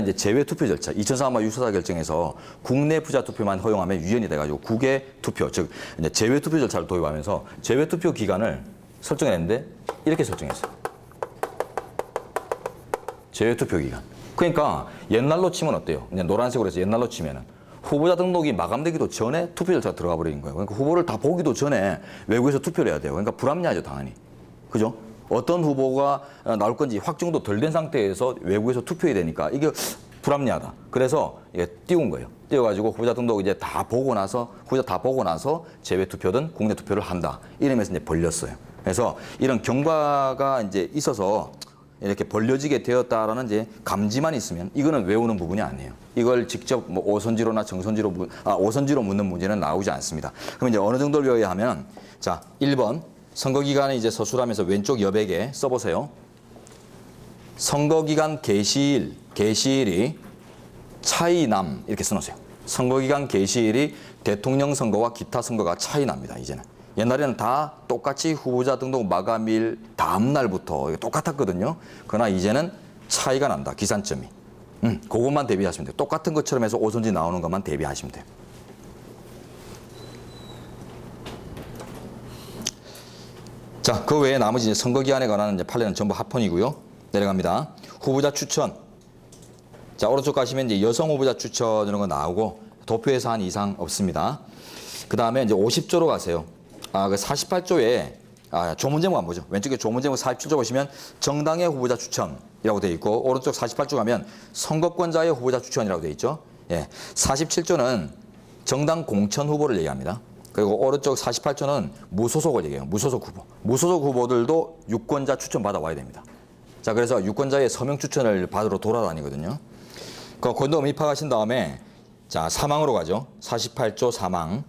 이제 제외 투표 절차, 2004년 유사사 결정에서 국내 부자 투표만 허용하면 위헌이 돼가지고 국외 투표, 즉 이제 제외 투표 절차를 도입하면서 제외 투표 기간을 설정했는데 이렇게 설정했어요. 제외 투표 기간. 그러니까 옛날로 치면 어때요? 그냥 노란색으로 해서 옛날로 치면은 후보자 등록이 마감되기도 전에 투표 절차가 들어가 버리는 거예요. 그러니까 후보를 다 보기도 전에 외국에서 투표를 해야 돼요. 그러니까 불합리하죠, 당연히. 그죠? 어떤 후보가 나올 건지 확정도 덜 된 상태에서 외국에서 투표해야 되니까 이게 불합리하다. 그래서 이게 띄운 거예요. 띄워가지고 후보자 등록 이제 다 보고 나서, 후보자 다 보고 나서 제외 투표든 국내 투표를 한다. 이러면서 이제 벌렸어요. 그래서 이런 경과가 이제 있어서 이렇게 벌려지게 되었다라는 이제 감지만 있으면 이거는 외우는 부분이 아니에요. 이걸 직접 뭐 오선지로나 오선지로 묻는 문제는 나오지 않습니다. 그럼 이제 어느 정도를 외워야 하면, 자, 1번 선거기간에 이제 서술하면서 왼쪽 여백에 써보세요. 선거기간 개시일이 차이남 이렇게 써놓으세요. 선거기간 개시일이 대통령 선거와 기타 선거가 차이납니다. 이제는. 옛날에는 다 똑같이 후보자 등록 마감일 다음 날부터 똑같았거든요. 그러나 이제는 차이가 난다. 기산점이. 그것만 대비하시면 돼요. 똑같은 것처럼 해서 오선지 나오는 것만 대비하시면 돼요. 자, 그 외에 나머지 이제 선거기한에 관한 이제 판례는 전부 합헌이고요. 내려갑니다. 후보자 추천. 자, 오른쪽 가시면 이제 여성 후보자 추천 이런 거 나오고 도표에서 한 이상 없습니다. 그 다음에 이제 50조로 가세요. 그 48조에 조문 제목 한번 보죠. 왼쪽에 조문 제목 47조 보시면 정당의 후보자 추천이라고 되어 있고, 오른쪽 48조 가면 선거권자의 후보자 추천이라고 되어 있죠. 예, 47조는 정당 공천 후보를 얘기합니다. 그리고 오른쪽 48조는 무소속을 얘기해요. 무소속 후보. 무소속 후보들도 유권자 추천 받아 와야 됩니다. 자, 그래서 유권자의 서명 추천을 받으러 돌아다니거든요. 그 권도 입학하신 다음에 자, 사망으로 가죠. 48조 사망.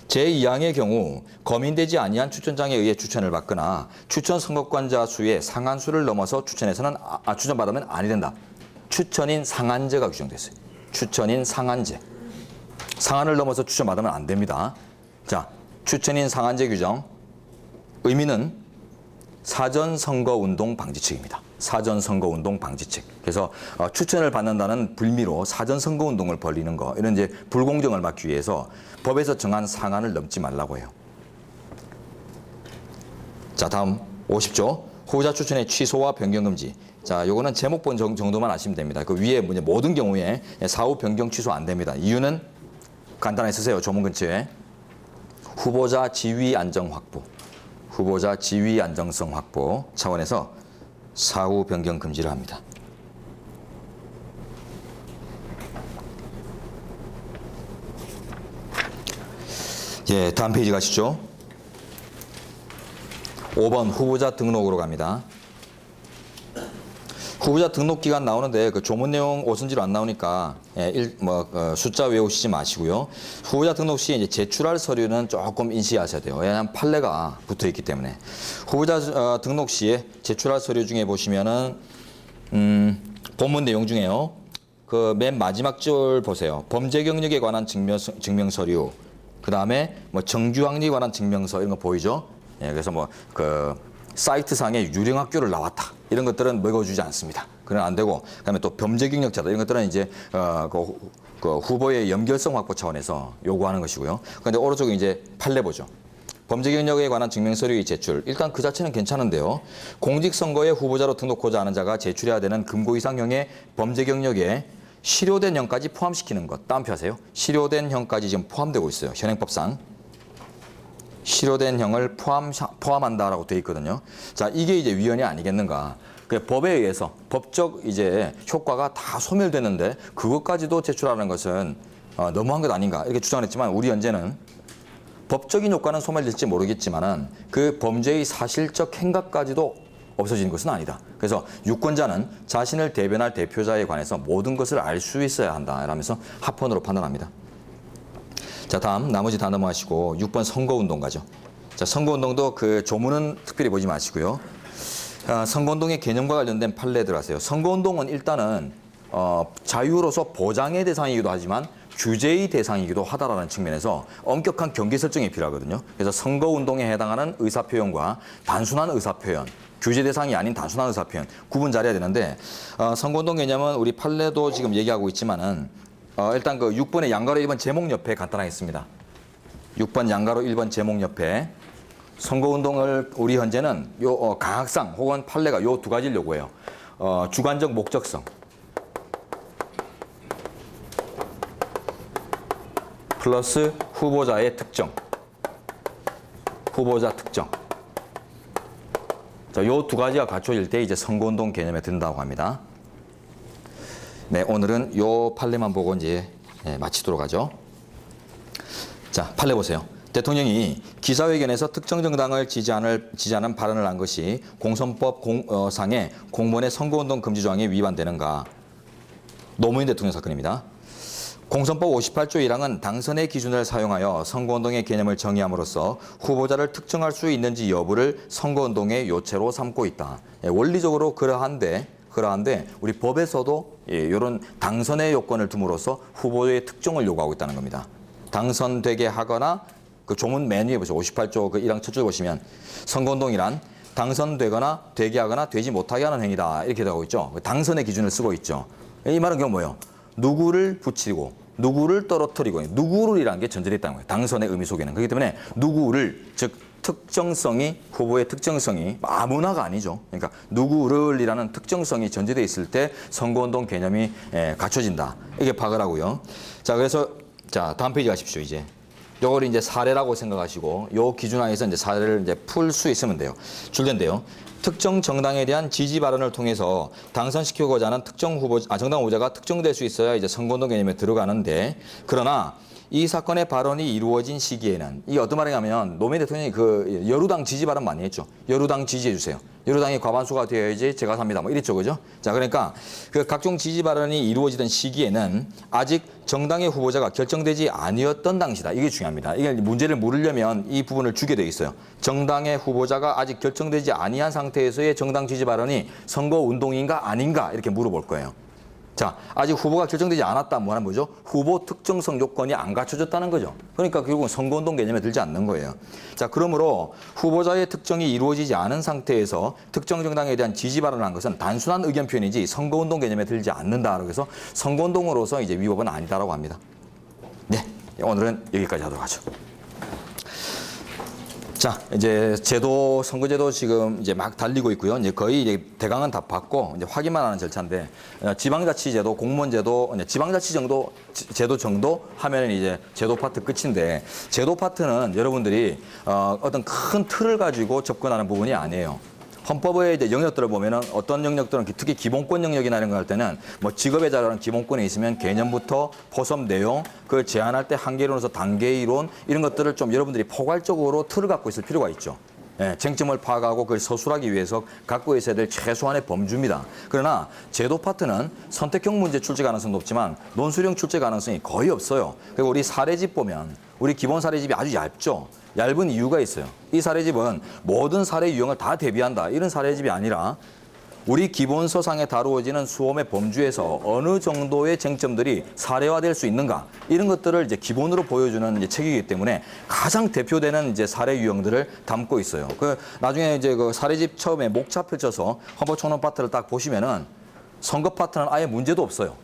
제2항의 경우 검인되지 아니한 추천장에 의해 추천을 받거나 추천 선거권자 수의 상한수를 넘어서 추천해서는 추천받으면 아니 된다. 추천인 상한제가 규정됐어요. 추천인 상한제. 상한을 넘어서 추천받으면 안 됩니다. 자, 추천인 상한제 규정. 의미는 사전선거운동 방지책입니다. 사전선거운동 방지책. 그래서 추천을 받는다는 불미로 사전선거운동을 벌이는 거, 이런 이제 불공정을 막기 위해서 법에서 정한 상한을 넘지 말라고 해요. 자, 다음 50조. 후보자 추천의 취소와 변경 금지. 자, 요거는 제목 본 정도만 아시면 됩니다. 그 위에 모든 경우에 사후 변경 취소 안 됩니다. 이유는 간단하게 쓰세요. 조문 근처에. 후보자 지위 안정 확보. 후보자 지위 안정성 확보 차원에서 사후 변경 금지를 합니다. 예, 다음 페이지 가시죠. 5번 후보자 등록으로 갑니다. 후보자 등록 기간 나오는데 그 조문 내용 오선지로 안 나오니까 숫자 외우시지 마시고요. 후보자 등록 시 이제 제출할 서류는 조금 인식하셔야 돼요. 왜냐하면 판례가 붙어 있기 때문에. 후보자 등록 시에 제출할 서류 중에 보시면은 본문 내용 중에요. 그 맨 마지막 줄 보세요. 범죄 경력에 관한 증명 서류. 그 다음에 뭐 정규학력에 관한 증명서 이런 거 보이죠? 예, 그래서 그 사이트상에 유령학교를 나왔다. 이런 것들은 먹어주지 않습니다. 그건 안 되고, 그다음에 또 범죄 경력자다. 이런 것들은 이제 그 후보의 연결성 확보 차원에서 요구하는 것이고요. 그런데 오른쪽에 이제 판례 보죠. 범죄 경력에 관한 증명 서류의 제출. 일단 그 자체는 괜찮은데요. 공직선거에 후보자로 등록하고자 하는 자가 제출해야 되는 금고 이상형의 범죄 경력에 실효된 형까지 포함시키는 것. 따옴표 하세요. 실효된 형까지 지금 포함되고 있어요. 현행법상. 실효된 형을 포함한다라고 되어 있거든요. 자, 이게 이제 위헌이 아니겠는가. 그 법에 의해서 법적 이제 효과가 다 소멸되는데 그것까지도 제출하는 것은 너무한 것 아닌가 이렇게 주장을 했지만, 우리 현재는 법적인 효과는 소멸될지 모르겠지만은 그 범죄의 사실적 행각까지도 없어지는 것은 아니다. 그래서 유권자는 자신을 대변할 대표자에 관해서 모든 것을 알 수 있어야 한다. 라면서 합헌으로 판단합니다. 자, 다음 나머지 다 넘어가시고 6번 선거운동 가죠. 자, 선거운동도 그 조문은 특별히 보지 마시고요. 선거운동의 개념과 관련된 판례 들어가세요. 선거운동은 일단은 자유로서 보장의 대상이기도 하지만 규제의 대상이기도 하다라는 측면에서 엄격한 경계 설정이 필요하거든요. 그래서 선거운동에 해당하는 의사표현과 단순한 의사표현, 규제 대상이 아닌 단순한 의사표현 구분 잘해야 되는데, 선거운동 개념은 우리 판례도 지금 얘기하고 있지만은 일단 그 6번의 양가로 1번 제목 옆에 간단하게 씁니다. 6번 양가로 1번 제목 옆에 선거운동을 우리 현재는 요 강학상 혹은 판례가 요 두 가지를 요구해요. 주관적 목적성. 플러스 후보자의 특정. 후보자 특정. 자, 요 두 가지가 갖춰질 때 이제 선거운동 개념에 든다고 합니다. 네, 오늘은 요 판례만 보고 이제 마치도록 하죠. 자, 판례 보세요. 대통령이 기자회견에서 특정 정당을 지지하는 발언을 한 것이 공선법 상의 공무원의 선거운동 금지 조항에 위반되는가? 노무현 대통령 사건입니다. 공선법 58조 1항은 당선의 기준을 사용하여 선거운동의 개념을 정의함으로써 후보자를 특정할 수 있는지 여부를 선거운동의 요체로 삼고 있다. 원리적으로 그러한데 우리 법에서도 이런 당선의 요건을 둠으로써 후보의 특정을 요구하고 있다는 겁니다. 당선되게 하거나 그 조문 맨 위에 보시죠. 58조 그 1항 첫 줄 보시면 선거운동이란 당선되거나 되게 하거나 되지 못하게 하는 행위다. 이렇게 되고 있죠. 당선의 기준을 쓰고 있죠. 이 말은 그건 뭐예요? 누구를 붙이고 누구를 떨어뜨리고 누구를이라는 게 전제되어 있다는 거예요. 당선의 의미 속에는. 그렇기 때문에 누구를 즉 특정성이 후보의 특정성이 아무나가 아니죠. 그러니까 누구를이라는 특정성이 전제되어 있을 때 선거운동 개념이 갖춰진다. 이게 파악을 하고요. 자, 그래서 자, 다음 페이지 가십시오. 이제 요걸 이제 사례라고 생각하시고 요 기준 하에서 이제 사례를 이제 풀 수 있으면 돼요. 줄된데요. 특정 정당에 대한 지지 발언을 통해서 당선시키고자 하는 정당 후보자가 특정될 수 있어야 이제 선거운동 개념에 들어가는데, 그러나 이 사건의 발언이 이루어진 시기에는 이게 어떤 말이냐면 노무현 대통령이 그 여루당 지지 발언 많이 했죠. 여루당 지지해 주세요. 여루당이 과반수가 되어야지 제가 삽니다. 뭐 이랬죠, 그죠? 자, 그러니까 그 각종 지지 발언이 이루어지던 시기에는 아직 정당의 후보자가 결정되지 아니었던 당시다. 이게 중요합니다. 이게 문제를 물으려면 이 부분을 주게 돼 있어요. 정당의 후보자가 아직 결정되지 아니한 상태에서의 정당 지지 발언이 선거 운동인가 아닌가 이렇게 물어볼 거예요. 자, 아직 후보가 결정되지 않았다. 뭐하는 거죠? 후보 특정성 요건이 안 갖춰졌다는 거죠. 그러니까 결국은 선거운동 개념에 들지 않는 거예요. 자, 그러므로 후보자의 특정이 이루어지지 않은 상태에서 특정 정당에 대한 지지 발언을 한 것은 단순한 의견 표현이지 선거운동 개념에 들지 않는다. 그래서 선거운동으로서 이제 위법은 아니다라고 합니다. 네, 오늘은 여기까지 하도록 하죠. 자, 이제 선거제도 지금 이제 막 달리고 있고요. 이제 거의 이제 대강은 다 받고 이제 확인만 하는 절차인데, 지방자치제도, 공무원제도, 제도 정도 하면은 이제 제도 파트 끝인데, 제도 파트는 여러분들이 어떤 큰 틀을 가지고 접근하는 부분이 아니에요. 헌법의 이제 영역들을 보면은 어떤 영역들은 특히 기본권 영역이나 이런 거 할 때는 뭐 직업에 따른 기본권이 있으면 개념부터 포섭 내용, 그걸 제한할 때 한계론에서 단계 이론 이런 것들을 좀 여러분들이 포괄적으로 틀을 갖고 있을 필요가 있죠. 예, 쟁점을 파악하고 그걸 서술하기 위해서 갖고 있어야 될 최소한의 범주입니다. 그러나 제도 파트는 선택형 문제 출제 가능성도 없지만 논술형 출제 가능성이 거의 없어요. 그리고 우리 사례집 보면 우리 기본 사례집이 아주 얇죠. 얇은 이유가 있어요. 이 사례집은 모든 사례 유형을 다 대비한다. 이런 사례집이 아니라 우리 기본서상에 다루어지는 수험의 범주에서 어느 정도의 쟁점들이 사례화될 수 있는가 이런 것들을 이제 기본으로 보여주는 이제 책이기 때문에 가장 대표되는 이제 사례 유형들을 담고 있어요. 그 나중에 이제 그 사례집 처음에 목차 펼쳐서 헌법총론 파트를 딱 보시면은 선거 파트는 아예 문제도 없어요.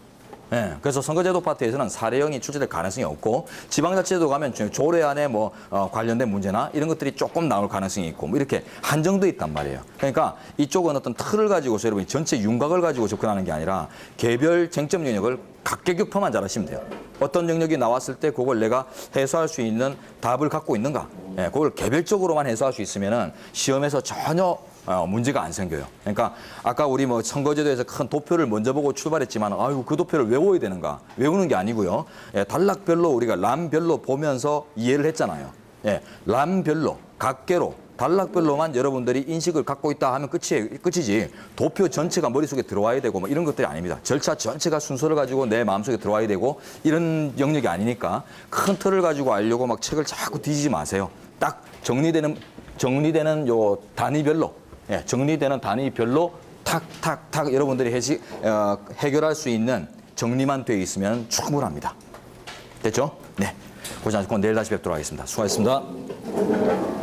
예, 그래서 선거제도 파트에서는 사례형이 출제될 가능성이 없고, 지방자치제도 가면 조례안에 뭐 관련된 문제나 이런 것들이 조금 나올 가능성이 있고 뭐 이렇게 한정돼 있단 말이에요. 그러니까 이쪽은 어떤 틀을 가지고서 여러분이 전체 윤곽을 가지고 접근하는 게 아니라 개별 쟁점 영역을 각계격파만 잘하시면 돼요. 어떤 영역이 나왔을 때 그걸 내가 해소할 수 있는 답을 갖고 있는가, 예, 그걸 개별적으로만 해소할 수 있으면은 시험에서 전혀 문제가 안 생겨요. 그러니까 아까 우리 뭐 선거제도에서 큰 도표를 먼저 보고 출발했지만 아유 그 도표를 외워야 되는가? 외우는 게 아니고요. 예, 단락별로 우리가 람별로 보면서 이해를 했잖아요. 예, 람별로 각계로 단락별로만 여러분들이 인식을 갖고 있다 하면 끝이지 도표 전체가 머릿속에 들어와야 되고 뭐 이런 것들이 아닙니다. 절차 전체가 순서를 가지고 내 마음속에 들어와야 되고 이런 영역이 아니니까 큰 틀을 가지고 알려고 막 책을 자꾸 뒤지지 마세요. 딱 정리되는 요 단위별로, 예, 정리되는 단위별로 탁탁탁 여러분들이 해결할 수 있는 정리만 되어 있으면 충분합니다. 됐죠? 네. 고생하셨고 내일 다시 뵙도록 하겠습니다. 수고하셨습니다.